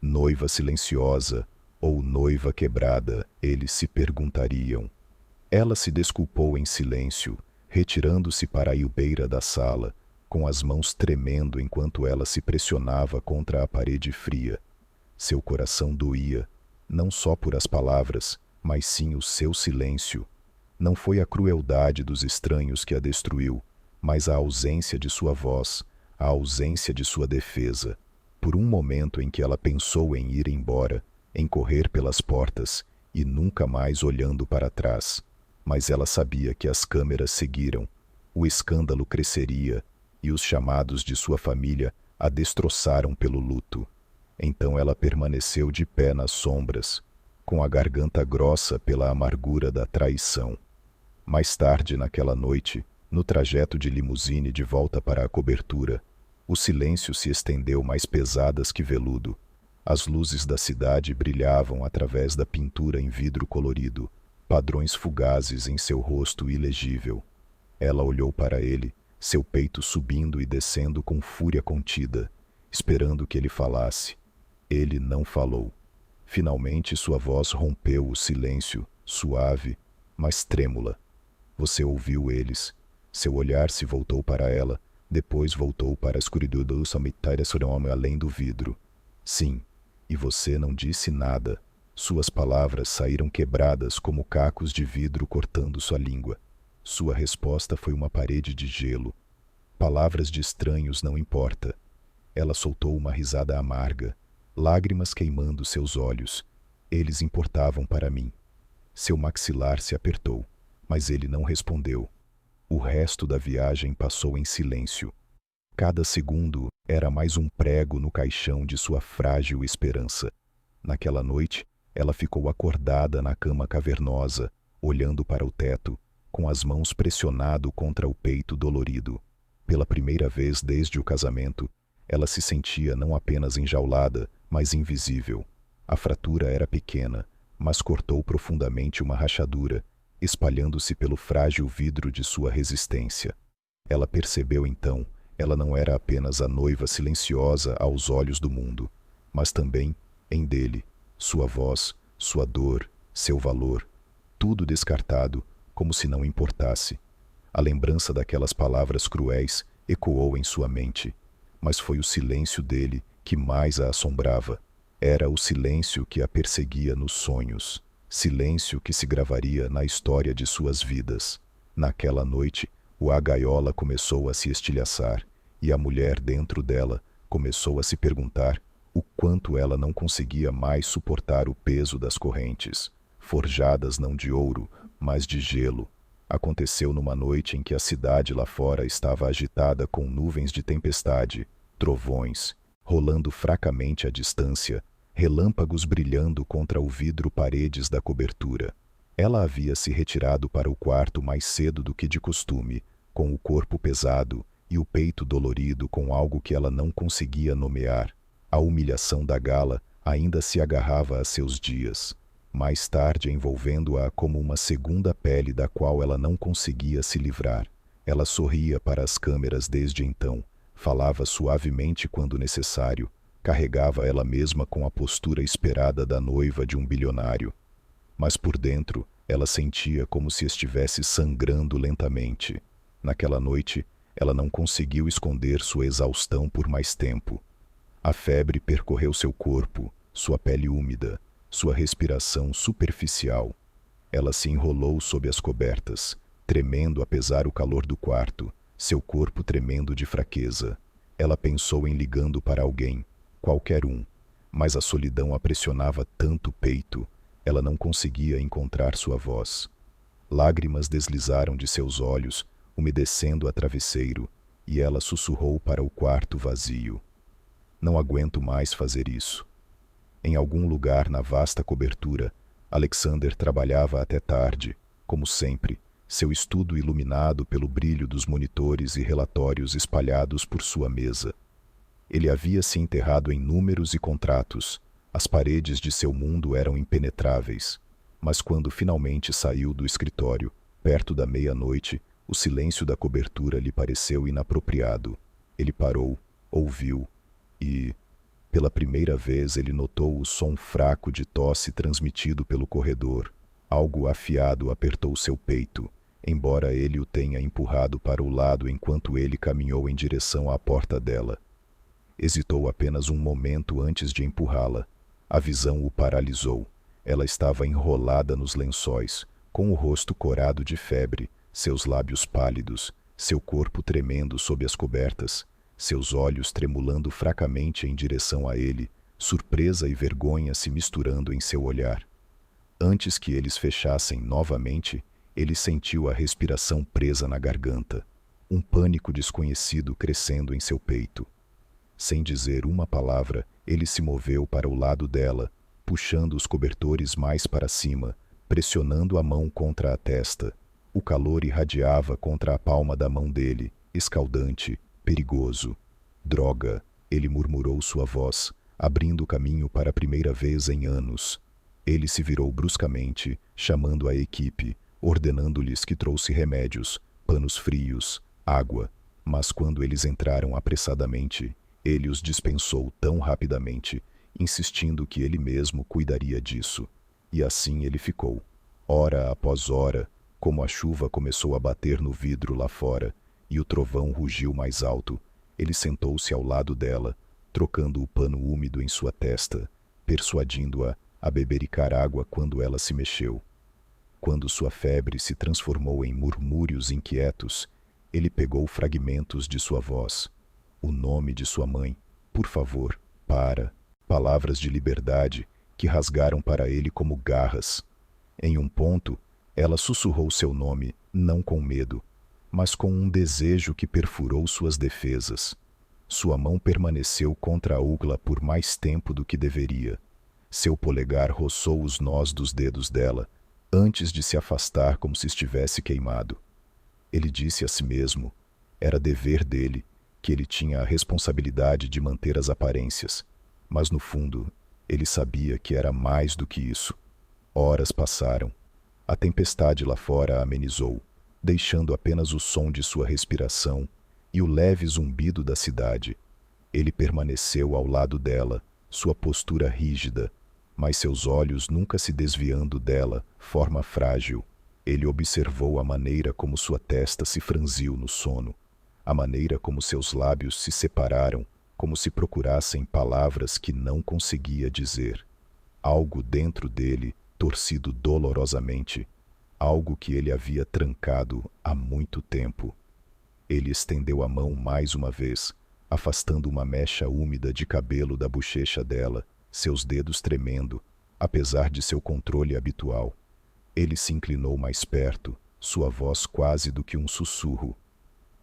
Noiva silenciosa ou noiva quebrada, eles se perguntariam. Ela se desculpou em silêncio, retirando-se para a ilbeira da sala, com as mãos tremendo enquanto ela se pressionava contra a parede fria. Seu coração doía, não só por as palavras, mas sim o seu silêncio. Não foi a crueldade dos estranhos que a destruiu, mas a ausência de sua voz, a ausência de sua defesa. Por um momento em que ela pensou em ir embora, em correr pelas portas e nunca mais olhando para trás. Mas ela sabia que as câmeras seguiram, o escândalo cresceria e os chamados de sua família a destroçaram pelo luto. Então ela permaneceu de pé nas sombras, com a garganta grossa pela amargura da traição. Mais tarde naquela noite, no trajeto de limusine de volta para a cobertura, o silêncio se estendeu mais pesadas que veludo. As luzes da cidade brilhavam através da pintura em vidro colorido, padrões fugazes em seu rosto ilegível. Ela olhou para ele, seu peito subindo e descendo com fúria contida, esperando que ele falasse. Ele não falou. Finalmente sua voz rompeu o silêncio, suave, mas trêmula. Você ouviu eles. Seu olhar se voltou para ela, depois voltou para a escuridão do cemitério além do vidro. Sim, e você não disse nada. Suas palavras saíram quebradas como cacos de vidro cortando sua língua. Sua resposta foi uma parede de gelo. Palavras de estranhos não importa. Ela soltou uma risada amarga, lágrimas queimando seus olhos. Eles importavam para mim. Seu maxilar se apertou, mas ele não respondeu. O resto da viagem passou em silêncio. Cada segundo era mais um prego no caixão de sua frágil esperança. Naquela noite, ela ficou acordada na cama cavernosa, olhando para o teto, com as mãos pressionado contra o peito dolorido. Pela primeira vez desde o casamento, ela se sentia não apenas enjaulada, mas invisível. A fratura era pequena, mas cortou profundamente uma rachadura, espalhando-se pelo frágil vidro de sua resistência. Ela percebeu então, ela não era apenas a noiva silenciosa aos olhos do mundo, mas também, em dele, sua voz, sua dor, seu valor, tudo descartado, como se não importasse. A lembrança daquelas palavras cruéis ecoou em sua mente, mas foi o silêncio dele que mais a assombrava. Era o silêncio que a perseguia nos sonhos, silêncio que se gravaria na história de suas vidas. Naquela noite, a gaiola começou a se estilhaçar, e a mulher dentro dela começou a se perguntar o quanto ela não conseguia mais suportar o peso das correntes, forjadas não de ouro, mas de gelo. Aconteceu numa noite em que a cidade lá fora estava agitada com nuvens de tempestade, trovões, rolando fracamente à distância, relâmpagos brilhando contra o vidro paredes da cobertura. Ela havia se retirado para o quarto mais cedo do que de costume, com o corpo pesado e o peito dolorido com algo que ela não conseguia nomear. A humilhação da gala ainda se agarrava a seus dias, mais tarde envolvendo-a como uma segunda pele da qual ela não conseguia se livrar. Ela sorria para as câmeras desde então, falava suavemente quando necessário, carregava ela mesma com a postura esperada da noiva de um bilionário. Mas por dentro, ela sentia como se estivesse sangrando lentamente. Naquela noite, ela não conseguiu esconder sua exaustão por mais tempo. A febre percorreu seu corpo, sua pele úmida, sua respiração superficial. Ela se enrolou sob as cobertas, tremendo apesar o calor do quarto, seu corpo tremendo de fraqueza. Ela pensou em ligando para alguém, qualquer um, mas a solidão a pressionava tanto o peito, ela não conseguia encontrar sua voz. Lágrimas deslizaram de seus olhos, umedecendo a travesseiro, e ela sussurrou para o quarto vazio: "Não aguento mais fazer isso." Em algum lugar na vasta cobertura, Alexander trabalhava até tarde, como sempre, seu estudo iluminado pelo brilho dos monitores e relatórios espalhados por sua mesa. Ele havia se enterrado em números e contratos, as paredes de seu mundo eram impenetráveis, mas quando finalmente saiu do escritório, perto da meia-noite, o silêncio da cobertura lhe pareceu inapropriado. Ele parou, ouviu e, pela primeira vez, ele notou o som fraco de tosse transmitido pelo corredor. Algo afiado apertou seu peito, embora ele o tenha empurrado para o lado enquanto ele caminhou em direção à porta dela. Hesitou apenas um momento antes de empurrá-la. A visão o paralisou. Ela estava enrolada nos lençóis, com o rosto corado de febre, seus lábios pálidos, seu corpo tremendo sob as cobertas, seus olhos tremulando fracamente em direção a ele, surpresa e vergonha se misturando em seu olhar. Antes que eles fechassem novamente, ele sentiu a respiração presa na garganta, um pânico desconhecido crescendo em seu peito. Sem dizer uma palavra, ele se moveu para o lado dela, puxando os cobertores mais para cima, pressionando a mão contra a testa. O calor irradiava contra a palma da mão dele, escaldante, perigoso. "Droga", ele murmurou sua voz, abrindo o caminho para a primeira vez em anos. Ele se virou bruscamente, chamando a equipe, ordenando-lhes que trouxe remédios, panos frios, água, mas quando eles entraram apressadamente, ele os dispensou tão rapidamente, insistindo que ele mesmo cuidaria disso. E assim ele ficou, hora após hora, como a chuva começou a bater no vidro lá fora, e o trovão rugiu mais alto. Ele sentou-se ao lado dela, trocando o pano úmido em sua testa, persuadindo-a a bebericar água quando ela se mexeu. Quando sua febre se transformou em murmúrios inquietos, ele pegou fragmentos de sua voz. O nome de sua mãe, "por favor, para", palavras de liberdade que rasgaram para ele como garras. Em um ponto, ela sussurrou seu nome, não com medo, mas com um desejo que perfurou suas defesas. Sua mão permaneceu contra a ugla por mais tempo do que deveria. Seu polegar roçou os nós dos dedos dela, antes de se afastar como se estivesse queimado. Ele disse a si mesmo, era dever dele, que ele tinha a responsabilidade de manter as aparências, mas no fundo, ele sabia que era mais do que isso. Horas passaram. A tempestade lá fora amenizou, deixando apenas o som de sua respiração e o leve zumbido da cidade. Ele permaneceu ao lado dela, sua postura rígida, mas seus olhos nunca se desviando dela, forma frágil. Ele observou a maneira como sua testa se franziu no sono, a maneira como seus lábios se separaram, como se procurassem palavras que não conseguia dizer. Algo dentro dele, torcido dolorosamente, algo que ele havia trancado há muito tempo. Ele estendeu a mão mais uma vez, afastando uma mecha úmida de cabelo da bochecha dela, seus dedos tremendo, apesar de seu controle habitual. Ele se inclinou mais perto, sua voz quase do que um sussurro.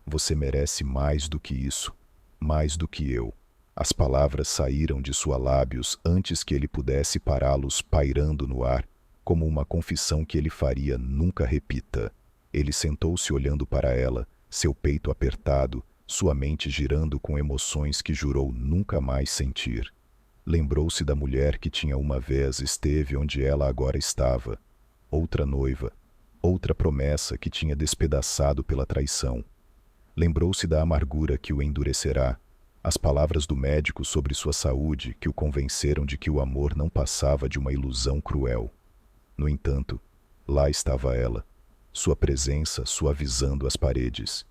"Você merece mais do que isso, mais do que eu." As palavras saíram de seus lábios antes que ele pudesse pará-los pairando no ar, como uma confissão que ele faria nunca repita. Ele sentou-se olhando para ela, seu peito apertado, sua mente girando com emoções que jurou nunca mais sentir. Lembrou-se da mulher que tinha uma vez esteve onde ela agora estava. Outra noiva, outra promessa que tinha despedaçado pela traição. Lembrou-se da amargura que o endurecerá, as palavras do médico sobre sua saúde que o convenceram de que o amor não passava de uma ilusão cruel. No entanto, lá estava ela, sua presença suavizando as paredes.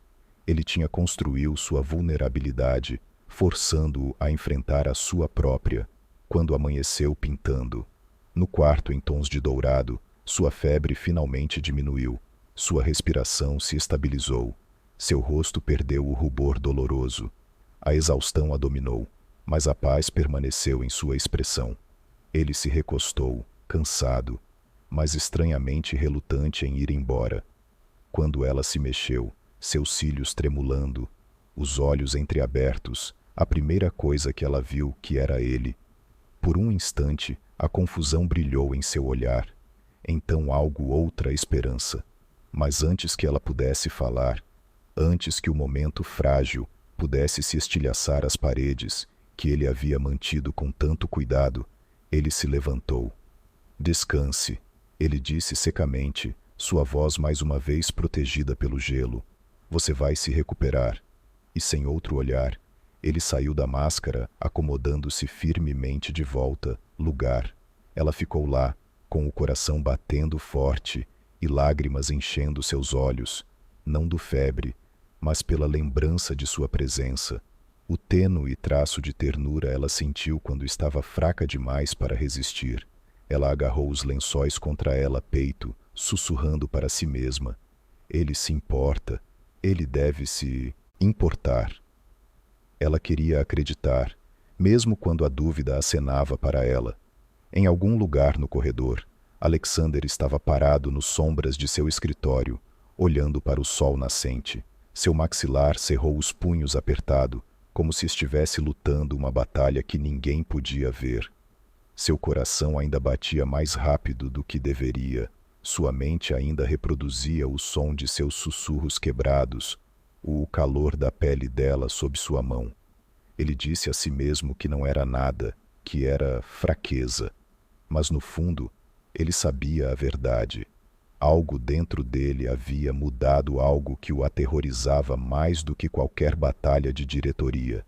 Ele tinha construído sua vulnerabilidade, forçando-o a enfrentar a sua própria, quando amanheceu pintando. No quarto em tons de dourado, sua febre finalmente diminuiu, sua respiração se estabilizou, seu rosto perdeu o rubor doloroso. A exaustão a dominou, mas a paz permaneceu em sua expressão. Ele se recostou, cansado. mas estranhamente relutante em ir embora. Quando ela se mexeu, seus cílios tremulando, os olhos entreabertos, a primeira coisa que ela viu que era ele. Por um instante, a confusão brilhou em seu olhar, então algo outra esperança. Mas antes que ela pudesse falar, antes que o momento frágil pudesse se estilhaçar às paredes, que ele havia mantido com tanto cuidado, ele se levantou. Descanse, ele disse secamente, sua voz mais uma vez protegida pelo gelo. Você vai se recuperar. E sem outro olhar, ele saiu da máscara, acomodando-se firmemente de volta, lugar. Ela ficou lá, com o coração batendo forte e lágrimas enchendo seus olhos, não do febre, mas pela lembrança de sua presença. O tênue traço de ternura ela sentiu quando estava fraca demais para resistir. Ela agarrou os lençóis contra ela peito, sussurrando para si mesma. Ele se importa, ele deve se importar. Ela queria acreditar, mesmo quando a dúvida acenava para ela. Em algum lugar no corredor, Alexander estava parado nas sombras de seu escritório, olhando para o sol nascente. Seu maxilar cerrou os punhos apertado, como se estivesse lutando uma batalha que ninguém podia ver. Seu coração ainda batia mais rápido do que deveria. Sua mente ainda reproduzia o som de seus sussurros quebrados, o calor da pele dela sob sua mão. Ele disse a si mesmo que não era nada, que era fraqueza. Mas no fundo, ele sabia a verdade. Algo dentro dele havia mudado algo que o aterrorizava mais do que qualquer batalha de diretoria.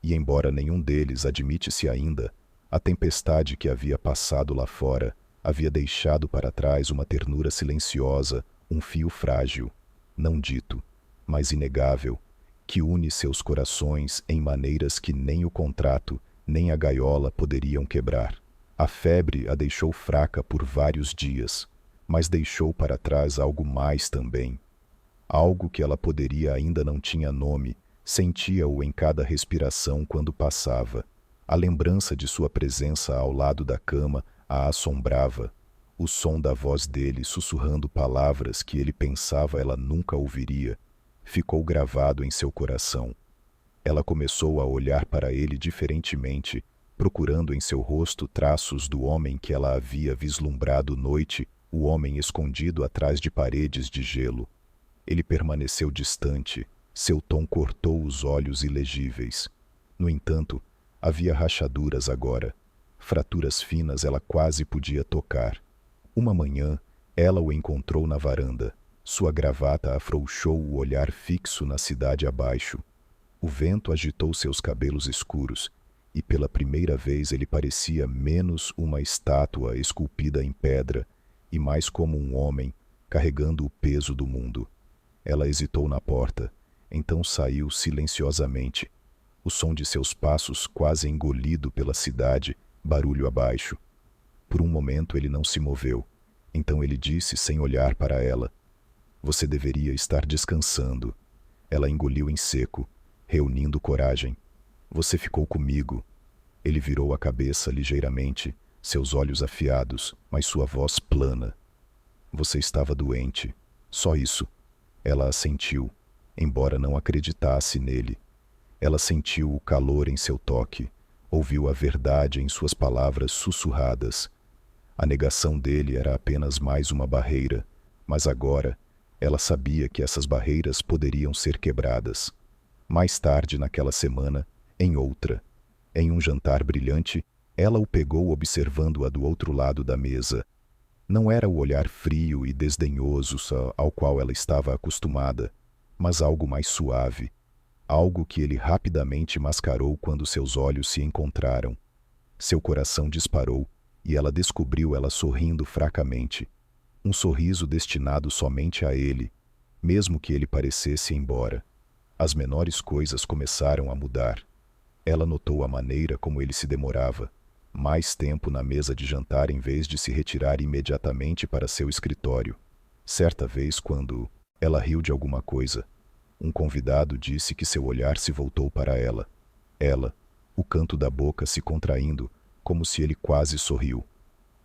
E embora nenhum deles admite-se ainda, a tempestade que havia passado lá fora havia deixado para trás uma ternura silenciosa, um fio frágil, não dito, mas inegável, que une seus corações em maneiras que nem o contrato, nem a gaiola poderiam quebrar. A febre a deixou fraca por vários dias, mas deixou para trás algo mais também. Algo que ela poderia ainda não tinha nome, sentia-o em cada respiração quando passava. A lembrança de sua presença ao lado da cama a assombrava. O som da voz dele sussurrando palavras que ele pensava ela nunca ouviria, ficou gravado em seu coração. Ela começou a olhar para ele diferentemente, procurando em seu rosto traços do homem que ela havia vislumbrado noite, o homem escondido atrás de paredes de gelo. Ele permaneceu distante, seu tom cortou os olhos ilegíveis. No entanto, havia rachaduras agora. Fraturas finas ela quase podia tocar. Uma manhã, ela o encontrou na varanda. Sua gravata afrouxou o olhar fixo na cidade abaixo. O vento agitou seus cabelos escuros, e pela primeira vez ele parecia menos uma estátua esculpida em pedra e mais como um homem carregando o peso do mundo. Ela hesitou na porta, então saiu silenciosamente. O som de seus passos quase engolido pela cidade, barulho abaixo. Por um momento ele não se moveu. Então ele disse sem olhar para ela: "Você deveria estar descansando." Ela engoliu em seco, reunindo coragem. "Você ficou comigo." Ele virou a cabeça ligeiramente, seus olhos afiados, mas sua voz plana. "Você estava doente. Só isso." Ela assentiu, embora não acreditasse nele. Ela sentiu o calor em seu toque, ouviu a verdade em suas palavras sussurradas. A negação dele era apenas mais uma barreira, mas agora ela sabia que essas barreiras poderiam ser quebradas. Mais tarde naquela semana, em outra, em um jantar brilhante, ela o pegou observando-a do outro lado da mesa. Não era o olhar frio e desdenhoso ao qual ela estava acostumada, mas algo mais suave, algo que ele rapidamente mascarou quando seus olhos se encontraram. Seu coração disparou e ela descobriu ela sorrindo fracamente. Um sorriso destinado somente a ele, mesmo que ele parecesse ir embora. As menores coisas começaram a mudar. Ela notou a maneira como ele se demorava. Mais tempo na mesa de jantar em vez de se retirar imediatamente para seu escritório. Certa vez, quando ela riu de alguma coisa, um convidado disse que seu olhar se voltou para ela. Ela, o canto da boca se contraindo, como se ele quase sorriu.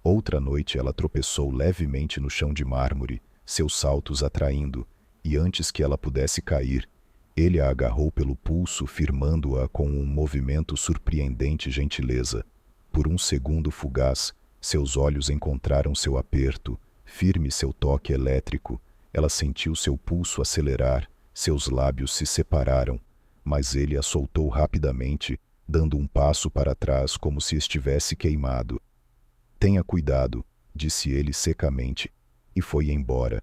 Outra noite ela tropeçou levemente no chão de mármore, seus saltos atraindo, e antes que ela pudesse cair, ele a agarrou pelo pulso, firmando-a com um movimento surpreendente gentileza. Por um segundo fugaz, seus olhos encontraram seu aperto, firme seu toque elétrico. Ela sentiu seu pulso acelerar, seus lábios se separaram, mas ele a soltou rapidamente, dando um passo para trás como se estivesse queimado. Tenha cuidado, disse ele secamente, e foi embora.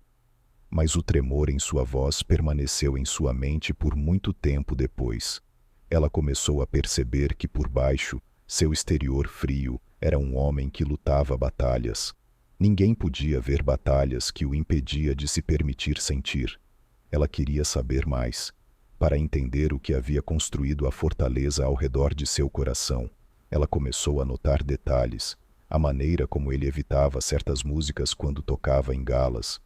Mas o tremor em sua voz permaneceu em sua mente por muito tempo depois. Ela começou a perceber que por baixo, seu exterior frio, era um homem que lutava batalhas. Ninguém podia ver batalhas que o impedia de se permitir sentir. Ela queria saber mais, para entender o que havia construído a fortaleza ao redor de seu coração. Ela começou a notar detalhes, a maneira como ele evitava certas músicas quando tocava em galas,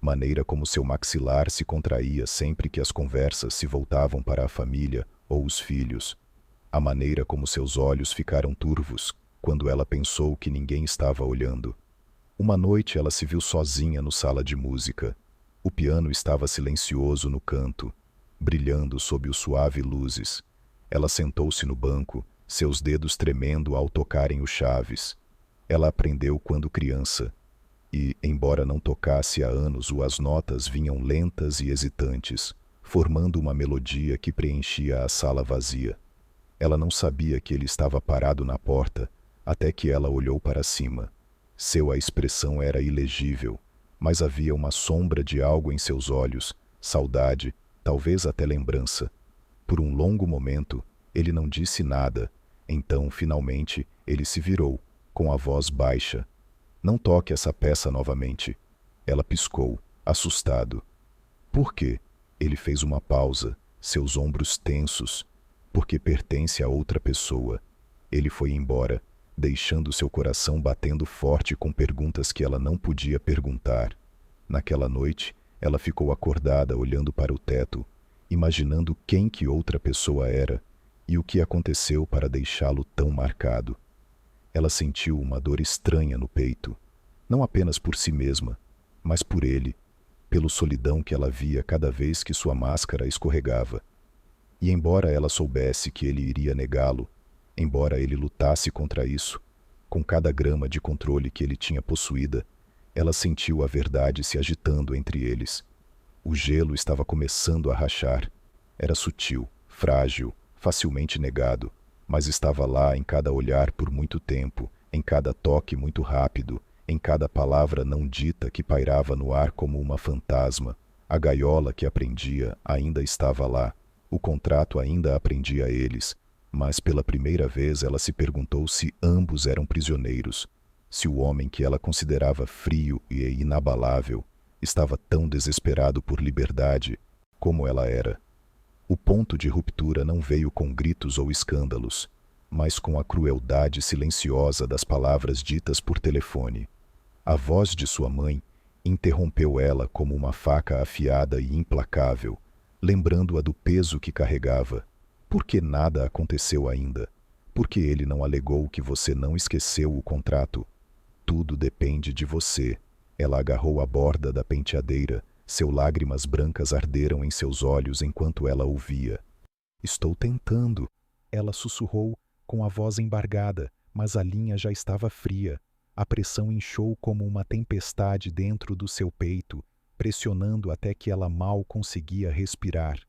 maneira como seu maxilar se contraía sempre que as conversas se voltavam para a família ou os filhos, a maneira como seus olhos ficaram turvos quando ela pensou que ninguém estava olhando. Uma noite ela se viu sozinha no sala de música. O piano estava silencioso no canto, brilhando sob o suave luzes. Ela sentou-se no banco, seus dedos tremendo ao tocarem os chaves. Ela aprendeu quando criança, e, embora não tocasse há anos, as notas vinham lentas e hesitantes, formando uma melodia que preenchia a sala vazia. Ela não sabia que ele estava parado na porta, até que ela olhou para cima. Sua expressão era ilegível, mas havia uma sombra de algo em seus olhos, saudade, talvez até lembrança. Por um longo momento, ele não disse nada. Então, finalmente, ele se virou, com a voz baixa. Não toque essa peça novamente. Ela piscou, assustado. Por quê? Ele fez uma pausa, seus ombros tensos. Porque pertence a outra pessoa. Ele foi embora, deixando seu coração batendo forte com perguntas que ela não podia perguntar. Naquela noite, ela ficou acordada olhando para o teto, imaginando quem que outra pessoa era e o que aconteceu para deixá-lo tão marcado. Ela sentiu uma dor estranha no peito, não apenas por si mesma, mas por ele, pela solidão que ela via cada vez que sua máscara escorregava. E embora ela soubesse que ele iria negá-lo, embora ele lutasse contra isso, com cada grama de controle que ele tinha possuída, ela sentiu a verdade se agitando entre eles. O gelo estava começando a rachar. Era sutil, frágil, facilmente negado, mas estava lá em cada olhar por muito tempo, em cada toque muito rápido, em cada palavra não dita que pairava no ar como uma fantasma. A gaiola que aprendia ainda estava lá, o contrato ainda aprendia eles, mas pela primeira vez ela se perguntou se ambos eram prisioneiros, se o homem que ela considerava frio e inabalável estava tão desesperado por liberdade como ela era. O ponto de ruptura não veio com gritos ou escândalos, mas com a crueldade silenciosa das palavras ditas por telefone. A voz de sua mãe interrompeu ela como uma faca afiada e implacável, lembrando-a do peso que carregava. Por que nada aconteceu ainda? Por que ele não alegou que você não esqueceu o contrato? Tudo depende de você. Ela agarrou a borda da penteadeira. Seus lágrimas brancas arderam em seus olhos enquanto ela ouvia. Estou tentando, ela sussurrou com a voz embargada, mas a linha já estava fria. A pressão inchou como uma tempestade dentro do seu peito, pressionando até que ela mal conseguia respirar.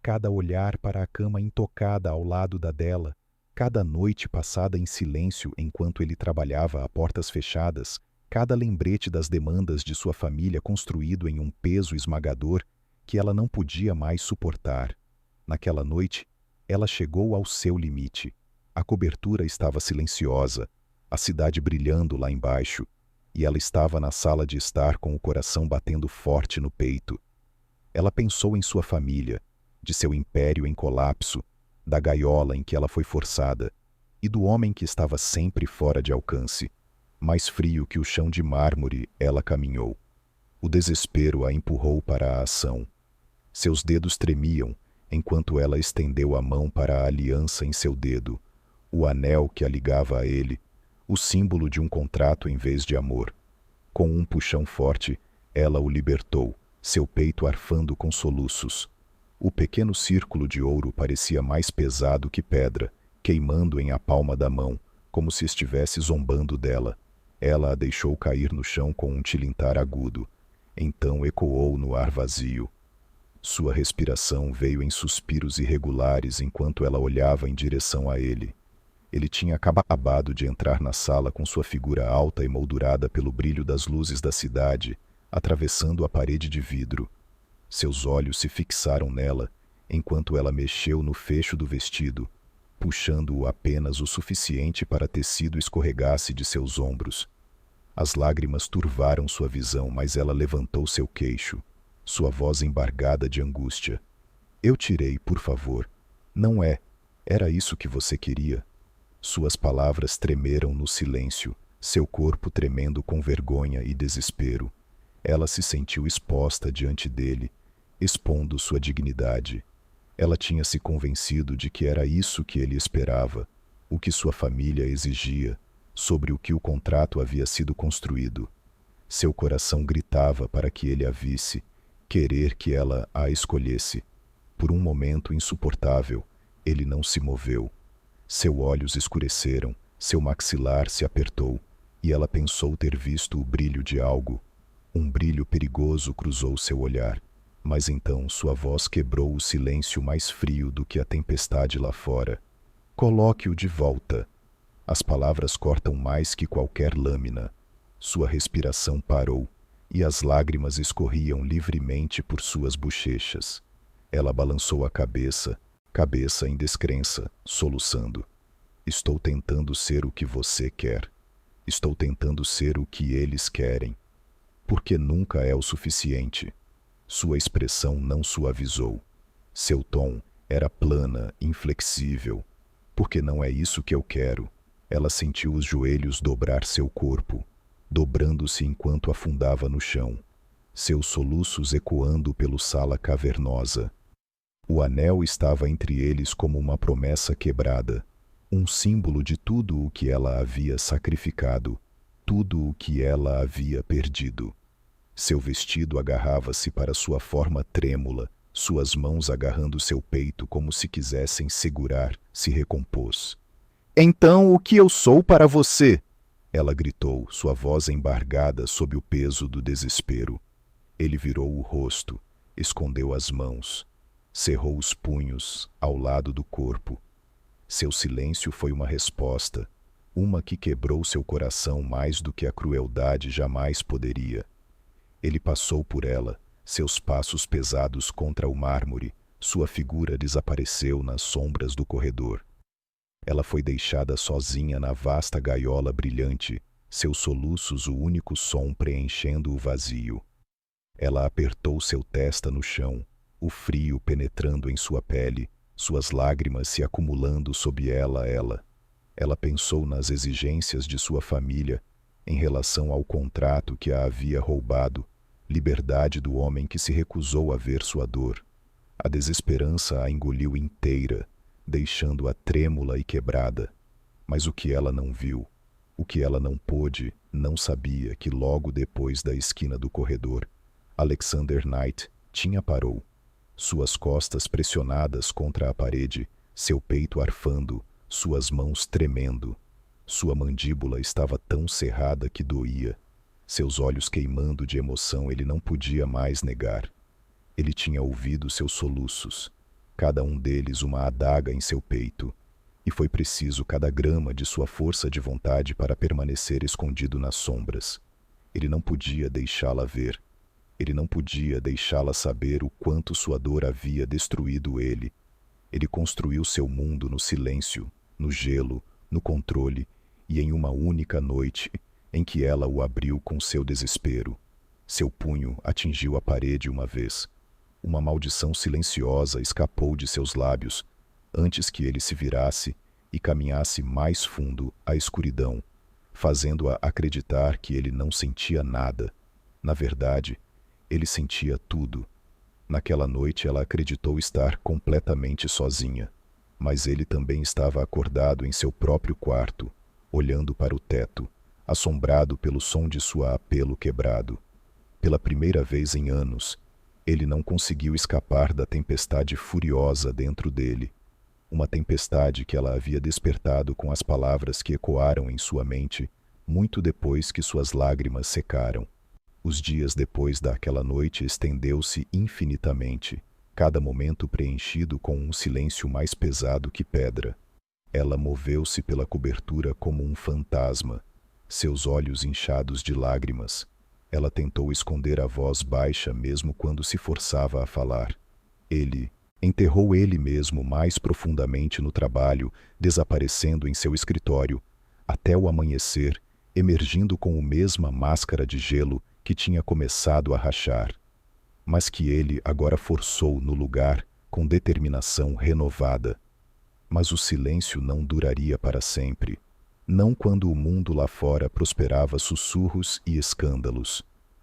Cada olhar para a cama intocada ao lado da dela, cada noite passada em silêncio enquanto ele trabalhava a portas fechadas, cada lembrete das demandas de sua família construído em um peso esmagador que ela não podia mais suportar. Naquela noite, ela chegou ao seu limite. A cobertura estava silenciosa, a cidade brilhando lá embaixo, e ela estava na sala de estar com o coração batendo forte no peito. Ela pensou em sua família, de seu império em colapso, da gaiola em que ela foi forçada, e do homem que estava sempre fora de alcance. Mais frio que o chão de mármore, ela caminhou. O desespero a empurrou para a ação. Seus dedos tremiam, enquanto ela estendeu a mão para a aliança em seu dedo, o anel que a ligava a ele, o símbolo de um contrato em vez de amor. Com um puxão forte, ela o libertou, seu peito arfando com soluços. O pequeno círculo de ouro parecia mais pesado que pedra, queimando em a palma da mão, como se estivesse zombando dela. Ela a deixou cair no chão com um tilintar agudo. Então ecoou no ar vazio. Sua respiração veio em suspiros irregulares enquanto ela olhava em direção a ele. Ele tinha acabado de entrar na sala com sua figura alta e moldurada pelo brilho das luzes da cidade, atravessando a parede de vidro. Seus olhos se fixaram nela, enquanto ela mexeu no fecho do vestido, puxando-o apenas o suficiente para tecido escorregasse de seus ombros. As lágrimas turvaram sua visão, mas ela levantou seu queixo, sua voz embargada de angústia. Eu tirei, por favor. Não é. Era isso que você queria? Suas palavras tremeram no silêncio, seu corpo tremendo com vergonha e desespero. Ela se sentiu exposta diante dele, expondo sua dignidade. Ela tinha se convencido de que era isso que ele esperava, o que sua família exigia, sobre o que o contrato havia sido construído. Seu coração gritava para que ele a visse, querer que ela a escolhesse. Por um momento insuportável, ele não se moveu. Seus olhos escureceram, seu maxilar se apertou, e ela pensou ter visto o brilho de algo. Um brilho perigoso cruzou seu olhar, mas então sua voz quebrou o silêncio mais frio do que a tempestade lá fora. Coloque-o de volta. As palavras cortam mais que qualquer lâmina. Sua respiração parou, e as lágrimas escorriam livremente por suas bochechas. Ela balançou a cabeça em descrença, soluçando. Estou tentando ser o que você quer. Estou tentando ser o que eles querem. Porque nunca é o suficiente. Sua expressão não suavizou. Seu tom era plana, inflexível. Porque não é isso que eu quero. Ela sentiu os joelhos dobrar seu corpo, dobrando-se enquanto afundava no chão, seus soluços ecoando pela sala cavernosa. O anel estava entre eles como uma promessa quebrada, um símbolo de tudo o que ela havia sacrificado, tudo o que ela havia perdido. Seu vestido agarrava-se para sua forma trêmula, suas mãos agarrando seu peito como se quisessem segurar, se recompôs. Então, o que eu sou para você? Ela gritou, sua voz embargada sob o peso do desespero. Ele virou o rosto, escondeu as mãos, cerrou os punhos ao lado do corpo. Seu silêncio foi uma resposta, uma que quebrou seu coração mais do que a crueldade jamais poderia. Ele passou por ela, seus passos pesados contra o mármore, sua figura desapareceu nas sombras do corredor. Ela foi deixada sozinha na vasta gaiola brilhante, seus soluços o único som preenchendo o vazio. Ela apertou seu testa no chão, o frio penetrando em sua pele, suas lágrimas se acumulando sob ela. Ela pensou nas exigências de sua família em relação ao contrato que a havia roubado, liberdade do homem que se recusou a ver sua dor. A desesperança a engoliu inteira, deixando-a trêmula e quebrada. Mas o que ela não viu, o que ela não pôde, não sabia que logo depois da esquina do corredor, Alexander Knight parou. Suas costas pressionadas contra a parede, seu peito arfando, suas mãos tremendo. Sua mandíbula estava tão cerrada que doía. Seus olhos queimando de emoção, ele não podia mais negar. Ele tinha ouvido seus soluços, cada um deles uma adaga em seu peito, e foi preciso cada grama de sua força de vontade para permanecer escondido nas sombras. Ele não podia deixá-la ver. Ele não podia deixá-la saber o quanto sua dor havia destruído ele. Ele construiu seu mundo no silêncio, no gelo, no controle, e em uma única noite, em que ela o abriu com seu desespero. Seu punho atingiu a parede uma vez. Uma maldição silenciosa escapou de seus lábios, antes que ele se virasse e caminhasse mais fundo à escuridão, fazendo-a acreditar que ele não sentia nada. Na verdade, ele sentia tudo. Naquela noite ela acreditou estar completamente sozinha, mas ele também estava acordado em seu próprio quarto, olhando para o teto, assombrado pelo som de sua apelo quebrado. Pela primeira vez em anos, ele não conseguiu escapar da tempestade furiosa dentro dele. Uma tempestade que ela havia despertado com as palavras que ecoaram em sua mente, muito depois que suas lágrimas secaram. Os dias depois daquela noite estendeu-se infinitamente, cada momento preenchido com um silêncio mais pesado que pedra. Ela moveu-se pela cobertura como um fantasma, seus olhos inchados de lágrimas. Ela tentou esconder a voz baixa mesmo quando se forçava a falar. Ele enterrou ele mesmo mais profundamente no trabalho, desaparecendo em seu escritório, até o amanhecer, emergindo com a mesma máscara de gelo que tinha começado a rachar, mas que ele agora forçou no lugar com determinação renovada. Mas o silêncio não duraria para sempre. Não quando o mundo lá fora prosperava sussurros e escândalos.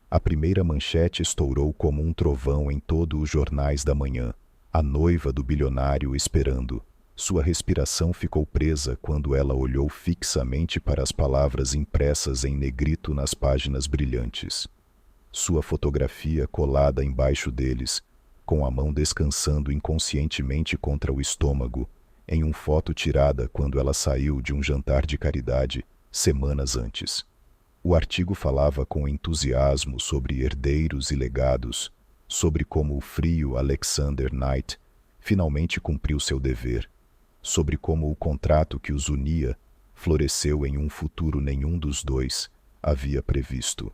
A primeira manchete estourou como um trovão em todos os jornais da manhã. A noiva do bilionário esperando. Sua respiração ficou presa quando ela olhou fixamente para as palavras impressas em negrito nas páginas brilhantes. Sua fotografia colada embaixo deles, com a mão descansando inconscientemente contra o estômago, em uma foto tirada quando ela saiu de um jantar de caridade, semanas antes. O artigo falava com entusiasmo sobre herdeiros e legados, sobre como o frio Alexander Knight finalmente cumpriu seu dever, sobre como o contrato que os unia floresceu em um futuro nenhum dos dois havia previsto.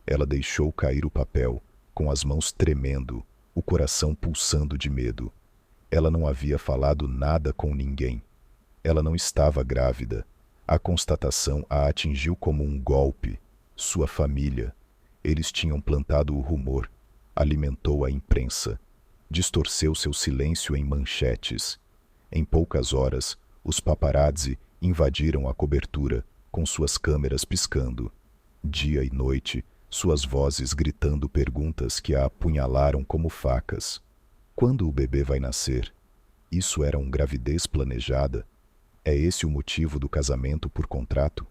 Ela deixou cair o papel, com as mãos tremendo, o coração pulsando de medo. Ela não havia falado nada com ninguém. Ela não estava grávida. A constatação a atingiu como um golpe. Sua família. Eles tinham plantado o rumor. Alimentou a imprensa. Distorceu seu silêncio em manchetes. Em poucas horas, os paparazzi invadiram a cobertura, com suas câmeras piscando. Dia e noite, suas vozes gritando perguntas que a apunhalaram como facas. Quando o bebê vai nascer? Isso era uma gravidez planejada? É esse o motivo do casamento por contrato?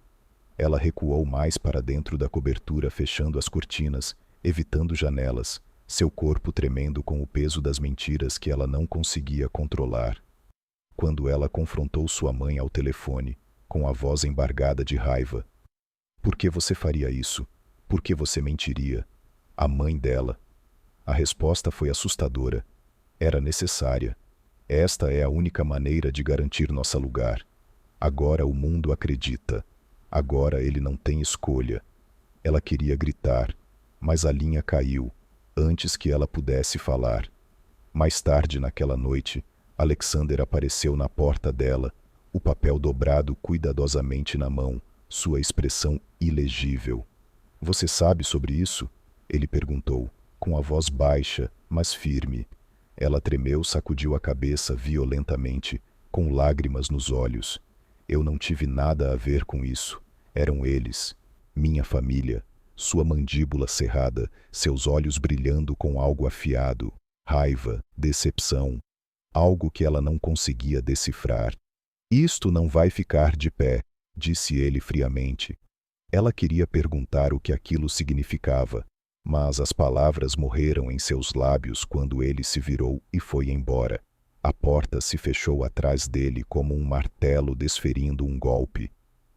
Ela recuou mais para dentro da cobertura, fechando as cortinas, evitando janelas, seu corpo tremendo com o peso das mentiras que ela não conseguia controlar. Quando ela confrontou sua mãe ao telefone, com a voz embargada de raiva. Por que você faria isso? Por que você mentiria? A mãe dela. A resposta foi assustadora. Era necessária. Esta é a única maneira de garantir nosso lugar. Agora o mundo acredita. Agora ele não tem escolha. Ela queria gritar, mas a linha caiu, antes que ela pudesse falar. Mais tarde naquela noite, Alexander apareceu na porta dela, o papel dobrado cuidadosamente na mão, sua expressão ilegível. Você sabe sobre isso? Ele perguntou, com a voz baixa, mas firme. Ela tremeu, sacudiu a cabeça violentamente, com lágrimas nos olhos. Eu não tive nada a ver com isso. Eram eles, minha família, sua mandíbula cerrada, seus olhos brilhando com algo afiado, raiva, decepção, algo que ela não conseguia decifrar. Isto não vai ficar de pé, disse ele friamente. Ela queria perguntar o que aquilo significava, mas as palavras morreram em seus lábios quando ele se virou e foi embora. A porta se fechou atrás dele como um martelo desferindo um golpe.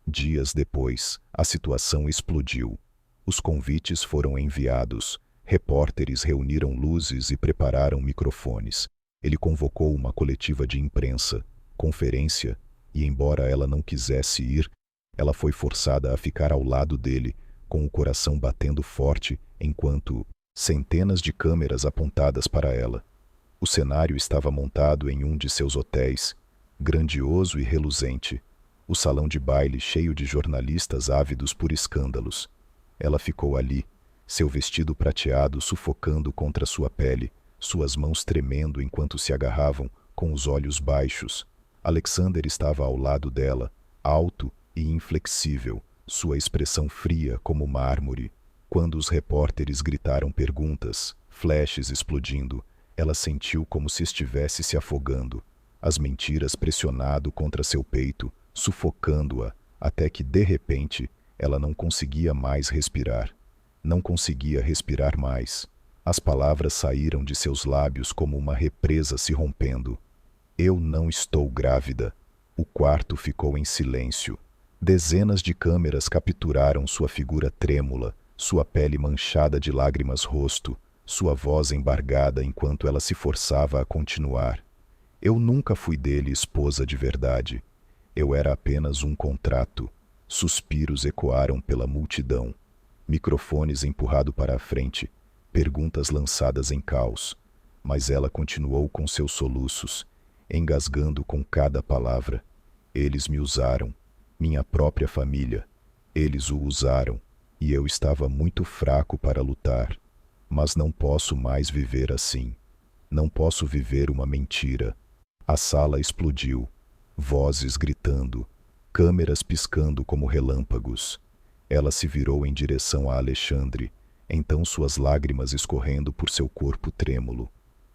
Dias depois, a situação explodiu. Os convites foram enviados, repórteres reuniram luzes e prepararam microfones. Ele convocou uma coletiva de imprensa, conferência, e embora ela não quisesse ir, ela foi forçada a ficar ao lado dele, com o coração batendo forte, enquanto centenas de câmeras apontadas para ela. O cenário estava montado em um de seus hotéis, grandioso e reluzente, o salão de baile cheio de jornalistas ávidos por escândalos. Ela ficou ali, seu vestido prateado sufocando contra sua pele, suas mãos tremendo enquanto se agarravam, com os olhos baixos. Alexander estava ao lado dela, alto e inflexível, sua expressão fria como mármore. Quando os repórteres gritaram perguntas, flashes explodindo, ela sentiu como se estivesse se afogando, as mentiras pressionado contra seu peito, sufocando-a, até que, de repente, ela não conseguia mais respirar. Não conseguia respirar mais. As palavras saíram de seus lábios como uma represa se rompendo. Eu não estou grávida. O quarto ficou em silêncio. Dezenas de câmeras capturaram sua figura trêmula, sua pele manchada de lágrimas rosto, sua voz embargada enquanto ela se forçava a continuar. Eu nunca fui dele esposa de verdade. Eu era apenas um contrato. Suspiros ecoaram pela multidão. Microfones empurrados para a frente, perguntas lançadas em caos. Mas ela continuou com seus soluços, engasgando com cada palavra. Eles me usaram, minha própria família. Eles o usaram, e eu estava muito fraco para lutar. Mas não posso mais viver assim. Não posso viver uma mentira. A sala explodiu. Vozes gritando, câmeras piscando como relâmpagos. Ela se virou em direção a Alexandre, então suas lágrimas escorrendo por seu corpo trêmulo.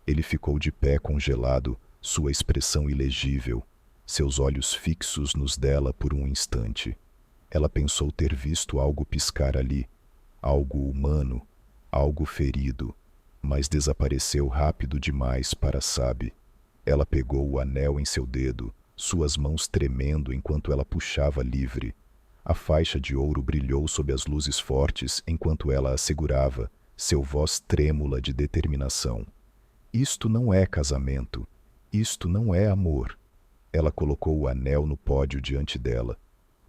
Ele ficou de pé congelado, sua expressão ilegível, seus olhos fixos nos dela por um instante. Ela pensou ter visto algo piscar ali, algo humano, algo ferido, mas desapareceu rápido demais para sabe. Ela pegou o anel em seu dedo, suas mãos tremendo enquanto ela puxava livre. A faixa de ouro brilhou sob as luzes fortes enquanto ela a segurava, seu voz trêmula de determinação. Isto não é casamento. Isto não é amor. Ela colocou o anel no pódio diante dela.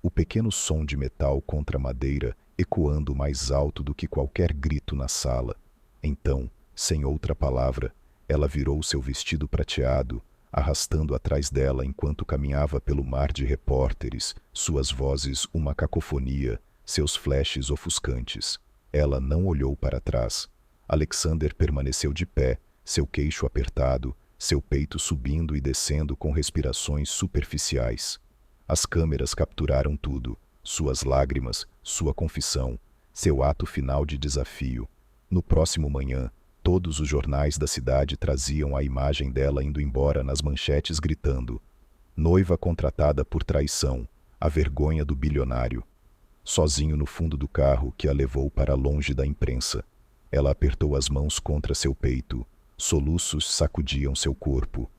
O pequeno som de metal contra a madeira ecoando mais alto do que qualquer grito na sala. Então, sem outra palavra, ela virou seu vestido prateado, arrastando atrás dela enquanto caminhava pelo mar de repórteres, suas vozes uma cacofonia, seus flashes ofuscantes. Ela não olhou para trás. Alexander permaneceu de pé, seu queixo apertado, seu peito subindo e descendo com respirações superficiais. As câmeras capturaram tudo, suas lágrimas, sua confissão, seu ato final de desafio. No próximo manhã, todos os jornais da cidade traziam a imagem dela indo embora nas manchetes gritando: noiva contratada por traição, a vergonha do bilionário. Sozinho no fundo do carro que a levou para longe da imprensa, ela apertou as mãos contra seu peito, soluços sacudiam seu corpo.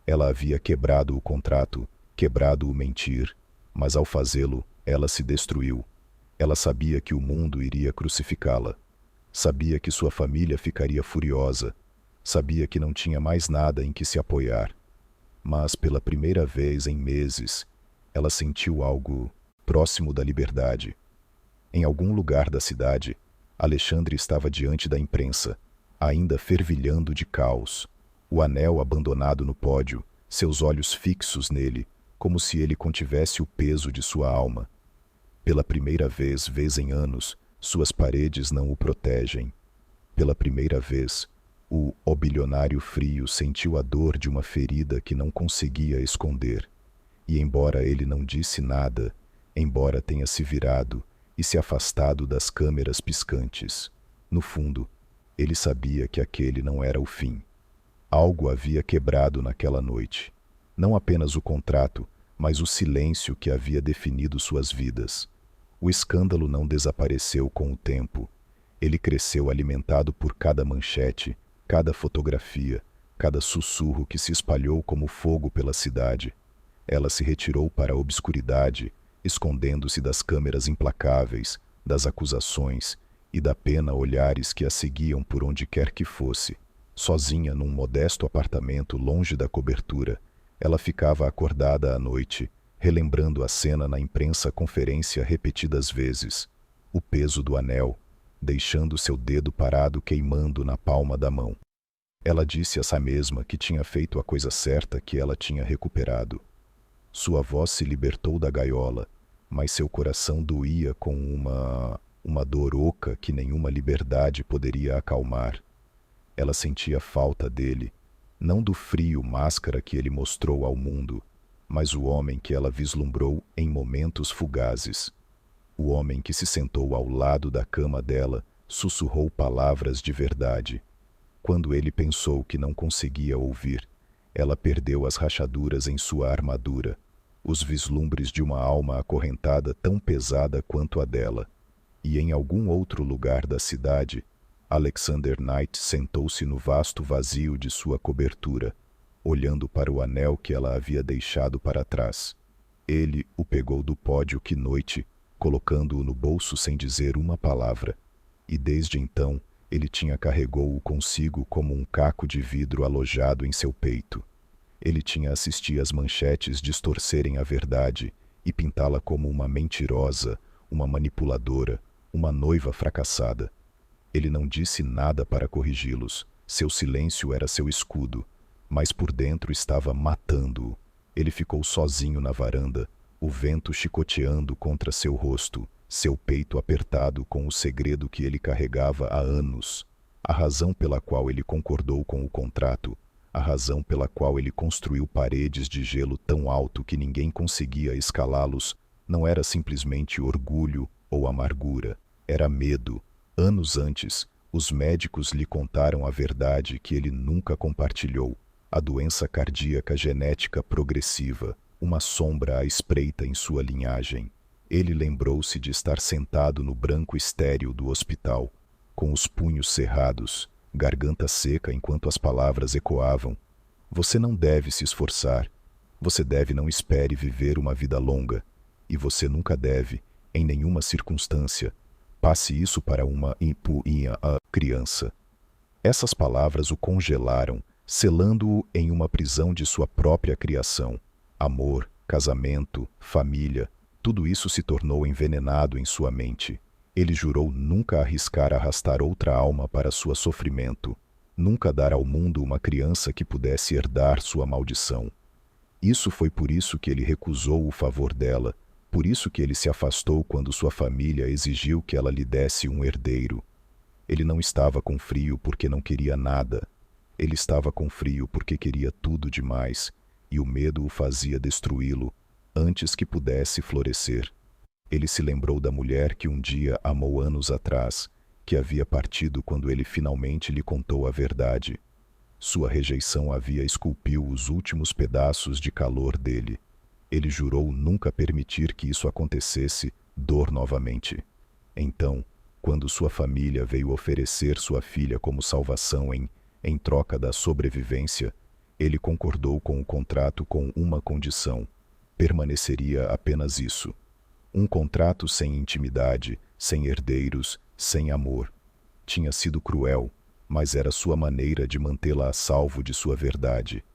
Ela havia quebrado o contrato, quebrado o mentir, mas ao fazê-lo, ela se destruiu. Ela sabia que o mundo iria crucificá-la. Sabia que sua família ficaria furiosa. Sabia que não tinha mais nada em que se apoiar. Mas, pela primeira vez em meses, ela sentiu algo próximo da liberdade. Em algum lugar da cidade, Alexandre estava diante da imprensa, ainda fervilhando de caos. O anel abandonado no pódio, seus olhos fixos nele, como se ele contivesse o peso de sua alma. Pela primeira vez em anos, suas paredes não o protegem. Pela primeira vez, o bilionário frio sentiu a dor de uma ferida que não conseguia esconder. E embora ele não disse nada, embora tenha se virado e se afastado das câmeras piscantes, no fundo, ele sabia que aquele não era o fim. Algo havia quebrado naquela noite. Não apenas o contrato, mas o silêncio que havia definido suas vidas. O escândalo não desapareceu com o tempo. Ele cresceu alimentado por cada manchete, cada fotografia, cada sussurro que se espalhou como fogo pela cidade. Ela se retirou para a obscuridade, escondendo-se das câmeras implacáveis, das acusações e da pena olhares que a seguiam por onde quer que fosse. Sozinha num modesto apartamento longe da cobertura, ela ficava acordada à noite, relembrando a cena na imprensa conferência repetidas vezes. O peso do anel, deixando seu dedo parado queimando na palma da mão. Ela disse a si mesma que tinha feito a coisa certa, que ela tinha recuperado. Sua voz se libertou da gaiola, mas seu coração doía com uma dor oca que nenhuma liberdade poderia acalmar. Ela sentia falta dele, não do frio máscara que ele mostrou ao mundo, mas o homem que ela vislumbrou em momentos fugazes. O homem que se sentou ao lado da cama dela sussurrou palavras de verdade. Quando ele pensou que não conseguia ouvir, ela perdeu as rachaduras em sua armadura. os vislumbres de uma alma acorrentada tão pesada quanto a dela. E em algum outro lugar da cidade, Alexander Knight sentou-se no vasto vazio de sua cobertura, olhando para o anel que ela havia deixado para trás. Ele o pegou do pódio que noite, colocando-o no bolso sem dizer uma palavra. E desde então, ele tinha carregou-o consigo como um caco de vidro alojado em seu peito. Ele tinha assistido as manchetes distorcerem a verdade e pintá-la como uma mentirosa, uma manipuladora, uma noiva fracassada. Ele não disse nada para corrigi-los. Seu silêncio era seu escudo, mas por dentro estava matando-o. Ele ficou sozinho na varanda, o vento chicoteando contra seu rosto, seu peito apertado com o segredo que ele carregava há anos. A razão pela qual ele concordou com o contrato, a razão pela qual ele construiu paredes de gelo tão alto que ninguém conseguia escalá-los, não era simplesmente orgulho ou amargura, era medo. Anos antes, os médicos lhe contaram a verdade que ele nunca compartilhou. A doença cardíaca genética progressiva, uma sombra à espreita em sua linhagem. Ele lembrou-se de estar sentado no branco estéril do hospital, com os punhos cerrados, garganta seca enquanto as palavras ecoavam. Você não deve se esforçar. Você deve não espere viver uma vida longa. E você nunca deve, em nenhuma circunstância, passe isso para uma criança. Essas palavras o congelaram, selando-o em uma prisão de sua própria criação. Amor, casamento, família, tudo isso se tornou envenenado em sua mente. Ele jurou nunca arriscar arrastar outra alma para seu sofrimento, nunca dar ao mundo uma criança que pudesse herdar sua maldição. Isso foi por isso que ele recusou o favor dela, por isso que ele se afastou quando sua família exigiu que ela lhe desse um herdeiro. Ele não estava com frio porque não queria nada. Ele estava com frio porque queria tudo demais, e o medo o fazia destruí-lo antes que pudesse florescer. Ele se lembrou da mulher que um dia amou anos atrás, que havia partido quando ele finalmente lhe contou a verdade. Sua rejeição havia esculpido os últimos pedaços de calor dele. Ele jurou nunca permitir que isso acontecesse, dor novamente. Então, quando sua família veio oferecer sua filha como salvação em troca da sobrevivência, ele concordou com o contrato com uma condição. Permaneceria apenas isso. Um contrato sem intimidade, sem herdeiros, sem amor. Tinha sido cruel, mas era sua maneira de mantê-la a salvo de sua verdade.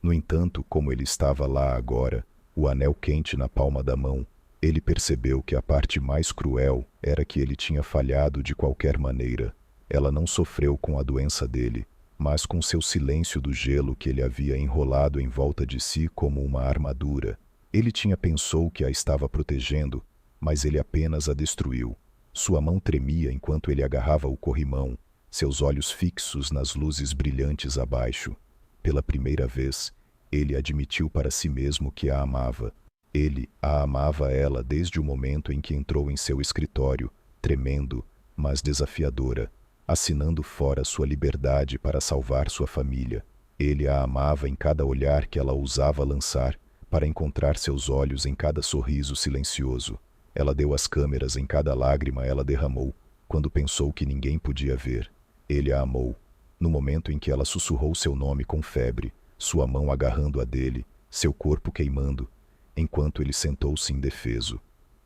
No entanto, como ele estava lá agora, o anel quente na palma da mão, ele percebeu que a parte mais cruel era que ele tinha falhado de qualquer maneira. Ela não sofreu com a doença dele, mas com seu silêncio do gelo que ele havia enrolado em volta de si como uma armadura. Ele pensou que a estava protegendo, mas ele apenas a destruiu. Sua mão tremia enquanto ele agarrava o corrimão, seus olhos fixos nas luzes brilhantes abaixo. Pela primeira vez, ele admitiu para si mesmo que a amava. Ele a amava ela desde o momento em que entrou em seu escritório, tremendo, mas desafiadora, assinando fora sua liberdade para salvar sua família. Ele a amava em cada olhar que ela ousava lançar, para encontrar seus olhos em cada sorriso silencioso. Ela deu às câmeras em cada lágrima ela derramou, quando pensou que ninguém podia ver. Ele a amou. No momento em que ela sussurrou seu nome com febre, sua mão agarrando a dele, seu corpo queimando, enquanto ele sentou-se indefeso.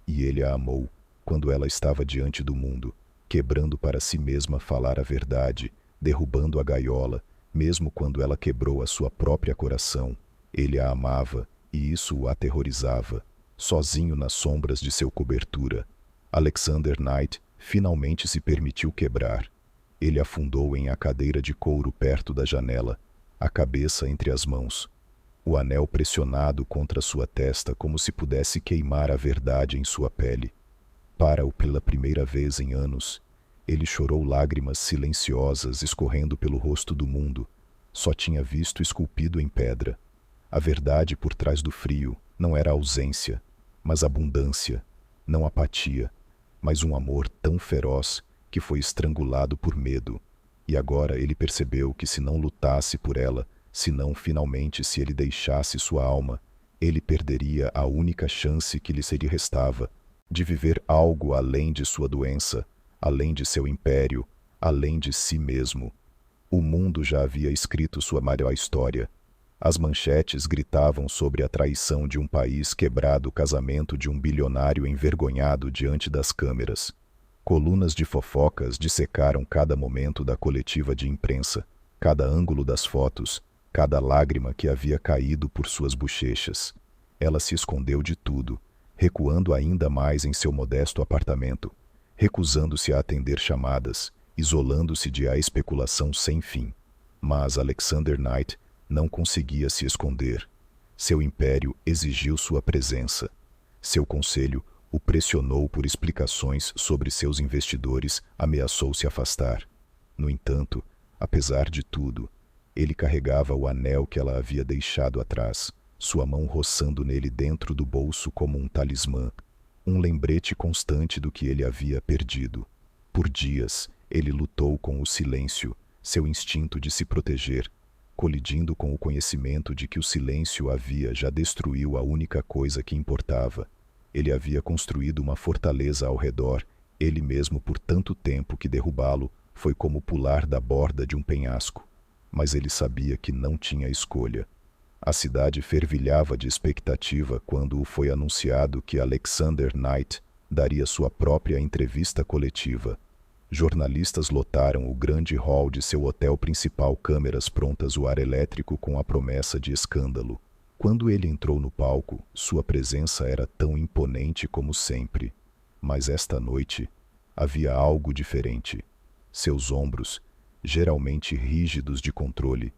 E ele a amou, quando ela estava diante do mundo, quebrando para si mesma falar a verdade, derrubando a gaiola, mesmo quando ela quebrou a sua própria coração. Ele a amava, e isso o aterrorizava. Sozinho nas sombras de seu cobertura, Alexander Knight finalmente se permitiu quebrar. Ele afundou em a cadeira de couro perto da janela, a cabeça entre as mãos, o anel pressionado contra sua testa como se pudesse queimar a verdade em sua pele. Pela primeira vez em anos, ele chorou lágrimas silenciosas escorrendo pelo rosto do mundo. Só tinha visto esculpido em pedra. A verdade por trás do frio não era ausência, mas abundância, não apatia, mas um amor tão feroz que foi estrangulado por medo. E agora ele percebeu que se não lutasse por ela, se ele deixasse sua alma, Ele perderia a única chance que lhe seria restava, de viver algo além de sua doença, além de seu império, além de si mesmo. O mundo já havia escrito sua maior história. As manchetes gritavam sobre a traição de um país quebrado, o casamento de um bilionário envergonhado diante das câmeras. Colunas de fofocas dissecaram cada momento da coletiva de imprensa, cada ângulo das fotos, cada lágrima que havia caído por suas bochechas. Ela se escondeu de tudo, recuando ainda mais em seu modesto apartamento, recusando-se a atender chamadas, isolando-se de a especulação sem fim. Mas Alexander Knight não conseguia se esconder. Seu império exigiu sua presença. Seu conselho o pressionou por explicações sobre seus investidores, ameaçou se afastar. No entanto, apesar de tudo, ele carregava o anel que ela havia deixado atrás, sua mão roçando nele dentro do bolso como um talismã, um lembrete constante do que ele havia perdido. Por dias, ele lutou com o silêncio, seu instinto de se proteger, colidindo com o conhecimento de que o silêncio havia já destruiu a única coisa que importava. Ele havia construído uma fortaleza ao redor, ele mesmo por tanto tempo que derrubá-lo foi como pular da borda de um penhasco. Mas ele sabia que não tinha escolha. A cidade fervilhava de expectativa quando foi anunciado que Alexander Knight daria sua própria entrevista coletiva. Jornalistas lotaram o grande hall de seu hotel principal, câmeras prontas, o ar elétrico com a promessa de escândalo. Quando ele entrou no palco, sua presença era tão imponente como sempre. Mas esta noite havia algo diferente. Seus ombros, geralmente rígidos de controle,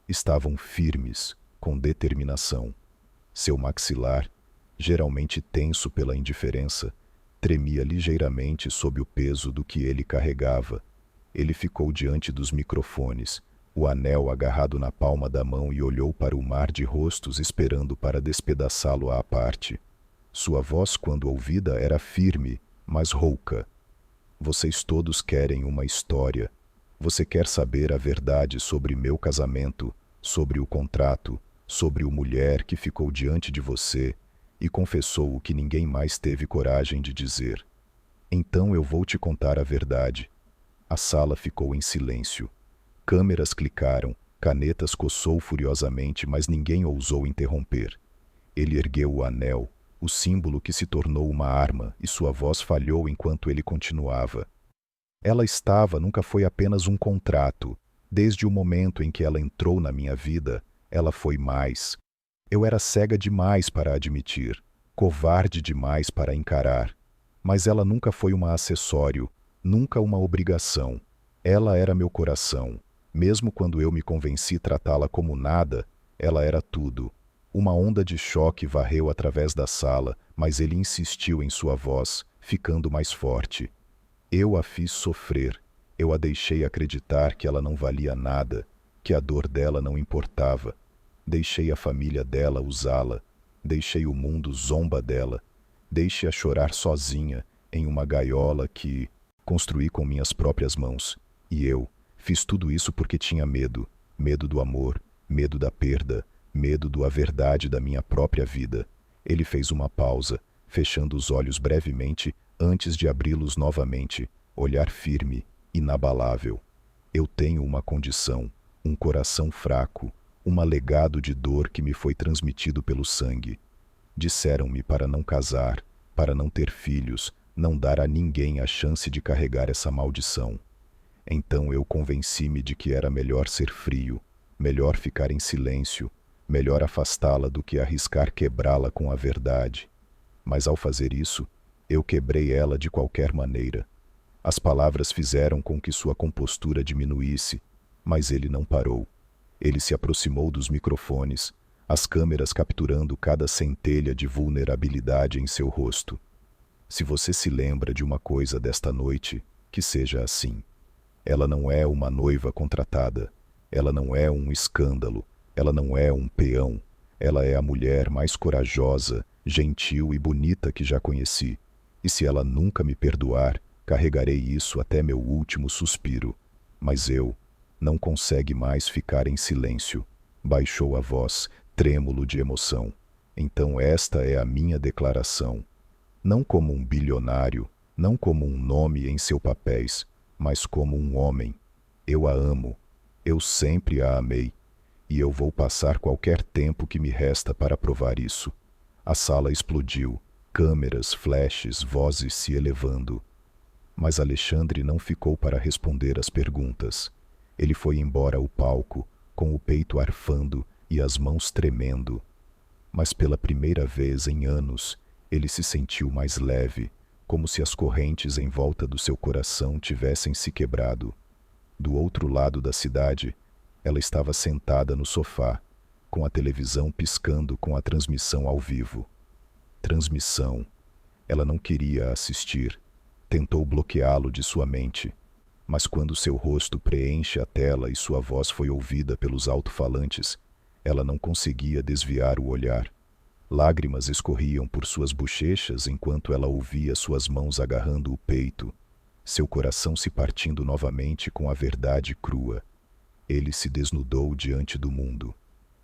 estavam firmes, com determinação. Seu maxilar, geralmente tenso pela indiferença, tremia ligeiramente sob o peso do que ele carregava. Ele ficou diante dos microfones, o anel agarrado na palma da mão, e olhou para o mar de rostos esperando para despedaçá-lo à parte. Sua voz, quando ouvida, era firme, mas rouca. Vocês todos querem uma história. Você quer saber a verdade sobre meu casamento, sobre o contrato, sobre a mulher que ficou diante de você e confessou o que ninguém mais teve coragem de dizer. Então eu vou te contar a verdade. A sala ficou em silêncio. Câmeras clicaram, canetas coçou furiosamente, mas ninguém ousou interromper. Ele ergueu o anel, o símbolo que se tornou uma arma, e sua voz falhou enquanto ele continuava. Ela nunca foi apenas um contrato. Desde o momento em que ela entrou na minha vida, ela foi mais. Eu era cega demais para admitir, covarde demais para encarar. Mas ela nunca foi um acessório, nunca uma obrigação. Ela era meu coração. Mesmo quando eu me convenci tratá-la como nada, ela era tudo. Uma onda de choque varreu através da sala, mas ele insistiu em sua voz, ficando mais forte. Eu a fiz sofrer. Eu a deixei acreditar que ela não valia nada, que a dor dela não importava. Deixei a família dela usá-la. Deixei o mundo zomba dela. Deixei-a chorar sozinha, em uma gaiola que construí com minhas próprias mãos. E eu fiz tudo isso porque tinha medo. Medo do amor, medo da perda, medo da verdade da minha própria vida. Ele fez uma pausa, fechando os olhos brevemente antes de abri-los novamente, olhar firme, inabalável. Eu tenho uma condição, um coração fraco, um legado de dor que me foi transmitido pelo sangue. Disseram-me para não casar, para não ter filhos, não dar a ninguém a chance de carregar essa maldição. Então eu convenci-me de que era melhor ser frio, melhor ficar em silêncio, melhor afastá-la do que arriscar quebrá-la com a verdade. Mas ao fazer isso, eu quebrei ela de qualquer maneira. As palavras fizeram com que sua compostura diminuísse, mas ele não parou. Ele se aproximou dos microfones, as câmeras capturando cada centelha de vulnerabilidade em seu rosto. Se você se lembra de uma coisa desta noite, que seja assim. Ela não é uma noiva contratada. Ela não é um escândalo. Ela não é um peão. Ela é a mulher mais corajosa, gentil e bonita que já conheci. E se ela nunca me perdoar, carregarei isso até meu último suspiro. Mas eu não consegue mais ficar em silêncio. Baixou a voz, trêmulo de emoção. Então esta é a minha declaração. Não como um bilionário, não como um nome em seus papéis, mas como um homem. Eu a amo. Eu sempre a amei. E eu vou passar qualquer tempo que me resta para provar isso. A sala explodiu. Câmeras, flashes, vozes se elevando. Mas Alexandre não ficou para responder às perguntas. Ele foi embora ao palco, com o peito arfando e as mãos tremendo. Mas pela primeira vez em anos, ele se sentiu mais leve, como se as correntes em volta do seu coração tivessem se quebrado. Do outro lado da cidade, ela estava sentada no sofá, com a televisão piscando com a transmissão ao vivo. Transmissão. Ela não queria assistir. Tentou bloqueá-lo de sua mente. Mas quando seu rosto preenche a tela e sua voz foi ouvida pelos alto-falantes, ela não conseguia desviar o olhar. Lágrimas escorriam por suas bochechas enquanto ela ouvia suas mãos agarrando o peito, seu coração se partindo novamente com a verdade crua. Ele se desnudou diante do mundo.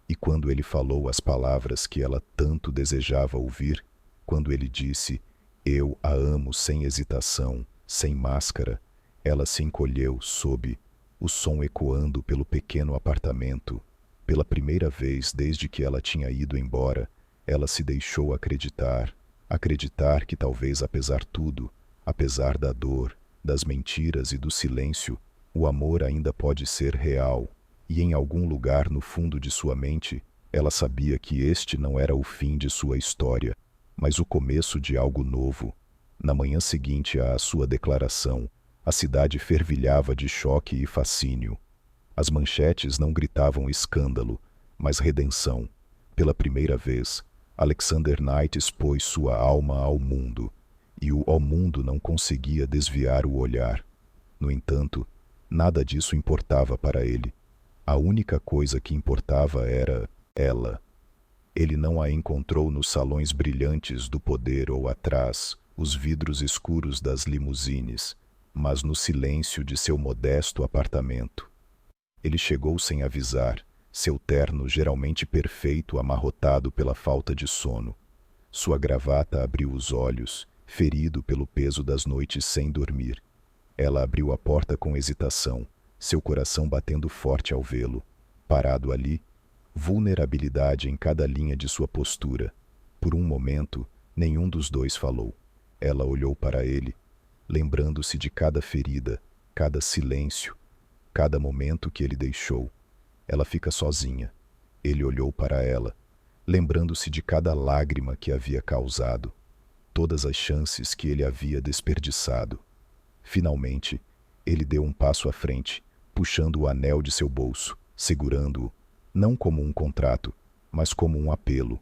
E quando ele falou as palavras que ela tanto desejava ouvir, quando ele disse, "Eu a amo", sem hesitação, sem máscara, ela se encolheu sob o som ecoando pelo pequeno apartamento. Pela primeira vez desde que ela tinha ido embora, ela se deixou acreditar que talvez apesar tudo, apesar da dor, das mentiras e do silêncio, o amor ainda pode ser real, e em algum lugar no fundo de sua mente, ela sabia que este não era o fim de sua história, mas o começo de algo novo. Na manhã seguinte à sua declaração, a cidade fervilhava de choque e fascínio. As manchetes não gritavam escândalo, mas redenção. Pela primeira vez, Alexander Knight expôs sua alma ao mundo, e o mundo não conseguia desviar o olhar. No entanto, nada disso importava para ele. A única coisa que importava era ela. Ele não a encontrou nos salões brilhantes do poder ou atrás, os vidros escuros das limusines, mas no silêncio de seu modesto apartamento. Ele chegou sem avisar, seu terno geralmente perfeito amarrotado pela falta de sono. Sua gravata abriu os olhos, ferido pelo peso das noites sem dormir. Ela abriu a porta com hesitação, seu coração batendo forte ao vê-lo. Parado ali, vulnerabilidade em cada linha de sua postura. Por um momento, nenhum dos dois falou. Ela olhou para ele, lembrando-se de cada ferida, cada silêncio, cada momento que ele deixou. Ela fica sozinha. Ele olhou para ela, lembrando-se de cada lágrima que havia causado, todas as chances que ele havia desperdiçado. Finalmente, ele deu um passo à frente, puxando o anel de seu bolso, segurando-o, não como um contrato, mas como um apelo.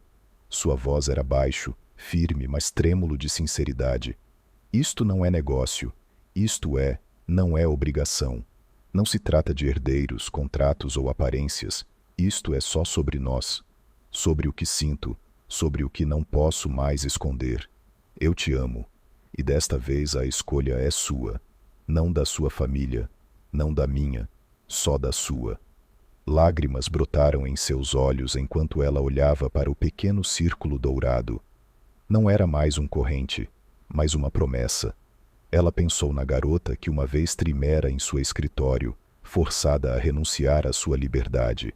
Sua voz era baixo, firme, mas trêmulo de sinceridade. Isto não é negócio. Isto não é obrigação. Não se trata de herdeiros, contratos ou aparências. Isto é só sobre nós, sobre o que sinto, sobre o que não posso mais esconder. Eu te amo, e desta vez a escolha é sua, não da sua família, não da minha, só da sua. Lágrimas brotaram em seus olhos enquanto ela olhava para o pequeno círculo dourado. Não era mais um corrente, mas uma promessa. Ela pensou na garota que uma vez trimera em seu escritório, forçada a renunciar à sua liberdade.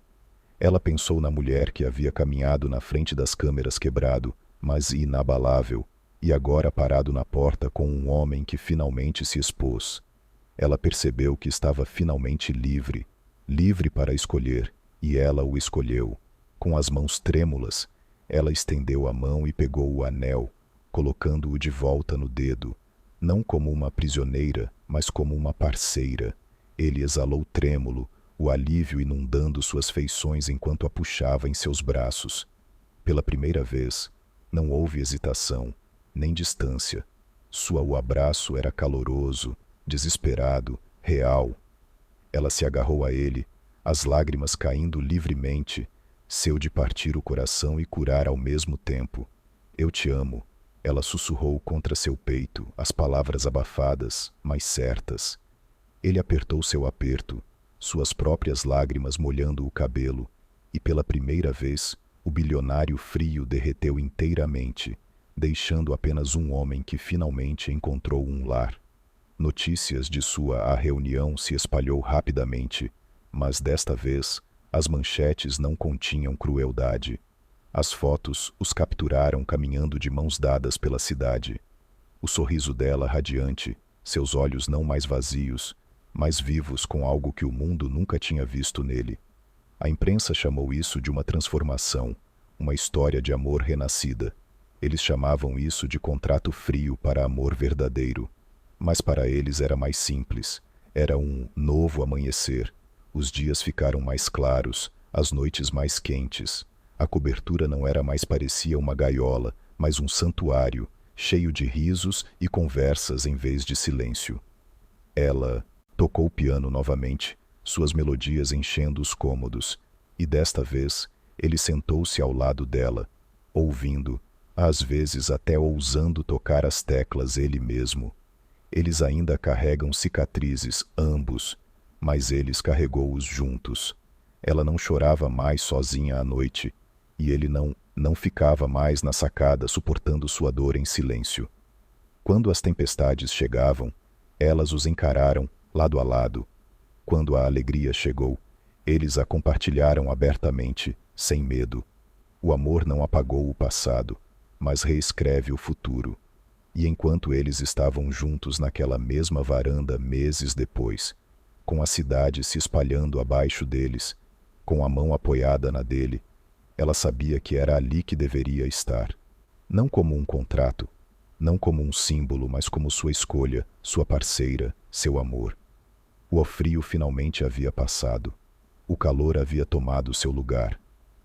Ela pensou na mulher que havia caminhado na frente das câmeras quebrado, mas inabalável, e agora parado na porta com um homem que finalmente se expôs. Ela percebeu que estava finalmente livre, livre para escolher, e ela o escolheu. Com as mãos trêmulas, ela estendeu a mão e pegou o anel, colocando-o de volta no dedo, não como uma prisioneira, mas como uma parceira. Ele exalou trêmulo, o alívio inundando suas feições enquanto a puxava em seus braços. Pela primeira vez, não houve hesitação, nem distância. O abraço era caloroso, desesperado, real. Ela se agarrou a ele, as lágrimas caindo livremente, seu de partir o coração e curar ao mesmo tempo. Eu te amo. Ela sussurrou contra seu peito, as palavras abafadas, mas certas. Ele apertou seu aperto, suas próprias lágrimas molhando o cabelo, e pela primeira vez, o bilionário frio derreteu inteiramente, deixando apenas um homem que finalmente encontrou um lar. Notícias de sua reunião se espalhou rapidamente, mas desta vez as manchetes não continham crueldade. As fotos os capturaram caminhando de mãos dadas pela cidade. O sorriso dela radiante, seus olhos não mais vazios, mas vivos com algo que o mundo nunca tinha visto nele. A imprensa chamou isso de uma transformação, uma história de amor renascida. Eles chamavam isso de contrato frio para amor verdadeiro. Mas para eles era mais simples. Era um novo amanhecer. Os dias ficaram mais claros, as noites mais quentes. A cobertura não era mais parecia uma gaiola, mas um santuário, cheio de risos e conversas em vez de silêncio. Ela tocou o piano novamente, suas melodias enchendo os cômodos, e desta vez ele sentou-se ao lado dela, ouvindo, às vezes até ousando tocar as teclas ele mesmo. Eles ainda carregam cicatrizes, ambos, mas eles carregou-os juntos. Ela não chorava mais sozinha à noite, e ele não ficava mais na sacada suportando sua dor em silêncio. Quando as tempestades chegavam, elas os encararam, lado a lado. Quando a alegria chegou, eles a compartilharam abertamente, sem medo. O amor não apagou o passado, mas reescreve o futuro. E enquanto eles estavam juntos naquela mesma varanda meses depois, com a cidade se espalhando abaixo deles, com a mão apoiada na dele, ela sabia que era ali que deveria estar. Não como um contrato, não como um símbolo, mas como sua escolha, sua parceira, seu amor. O frio finalmente havia passado. O calor havia tomado seu lugar.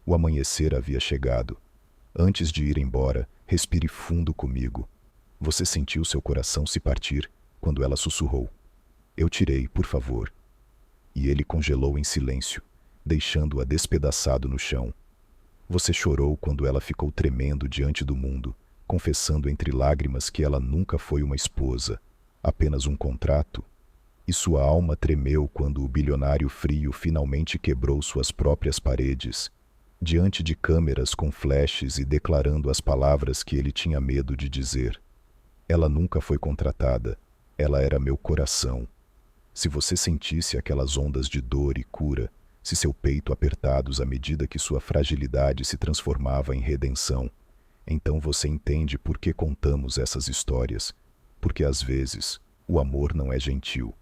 O amanhecer havia chegado. Antes de ir embora, respire fundo comigo. Você sentiu seu coração se partir quando ela sussurrou: "Eu tirei, por favor." E ele congelou em silêncio, deixando-a despedaçado no chão. Você chorou quando ela ficou tremendo diante do mundo, confessando entre lágrimas que ela nunca foi uma esposa, apenas um contrato. E sua alma tremeu quando o bilionário frio finalmente quebrou suas próprias paredes, diante de câmeras com flashes e declarando as palavras que ele tinha medo de dizer. Ela nunca foi contratada, ela era meu coração. Se você sentisse aquelas ondas de dor e cura, se seu peito apertados à medida que sua fragilidade se transformava em redenção, então você entende por que contamos essas histórias, porque às vezes o amor não é gentil.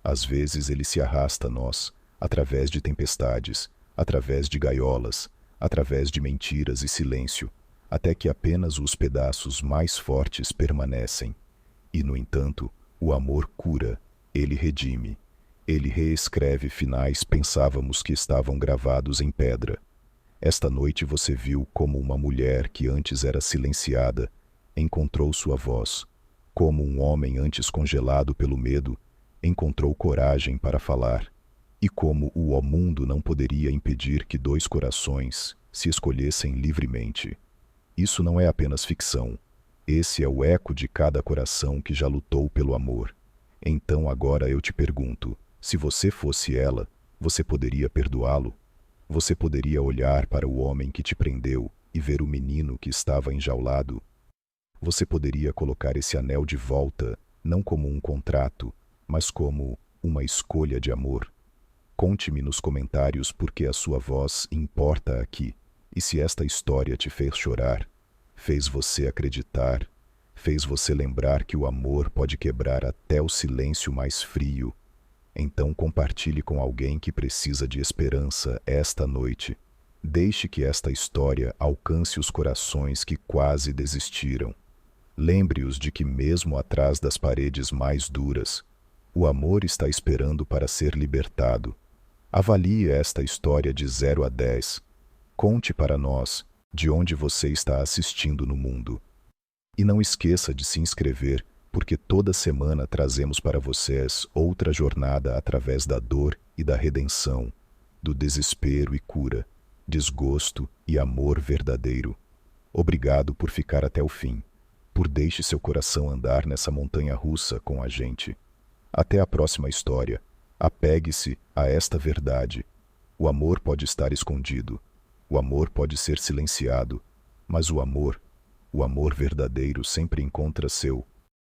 Às vezes ele se arrasta a nós, através de tempestades, através de gaiolas, através de mentiras e silêncio, até que apenas os pedaços mais fortes permanecem. E, no entanto, o amor cura, ele redime, ele reescreve finais pensávamos que estavam gravados em pedra. Esta noite você viu como uma mulher que antes era silenciada, encontrou sua voz, como um homem antes congelado pelo medo, encontrou coragem para falar, e como o mundo não poderia impedir que dois corações se escolhessem livremente. Isso não é apenas ficção. Esse é o eco de cada coração que já lutou pelo amor. Então agora eu te pergunto, se você fosse ela, você poderia perdoá-lo? Você poderia olhar para o homem que te prendeu e ver o menino que estava enjaulado? Você poderia colocar esse anel de volta, não como um contrato, mas como uma escolha de amor? Conte-me nos comentários porque a sua voz importa aqui. E se esta história te fez chorar, fez você acreditar, fez você lembrar que o amor pode quebrar até o silêncio mais frio, então compartilhe com alguém que precisa de esperança esta noite. Deixe que esta história alcance os corações que quase desistiram. Lembre-os de que mesmo atrás das paredes mais duras, o amor está esperando para ser libertado. Avalie esta história de 0 a 10. Conte para nós de onde você está assistindo no mundo. E não esqueça de se inscrever, porque toda semana trazemos para vocês outra jornada através da dor e da redenção, do desespero e cura, desgosto e amor verdadeiro. Obrigado por ficar até o fim, por deixe seu coração andar nessa montanha-russa com a gente. Até a próxima história. Apegue-se a esta verdade. O amor pode estar escondido. O amor pode ser silenciado, mas o amor verdadeiro sempre encontra seu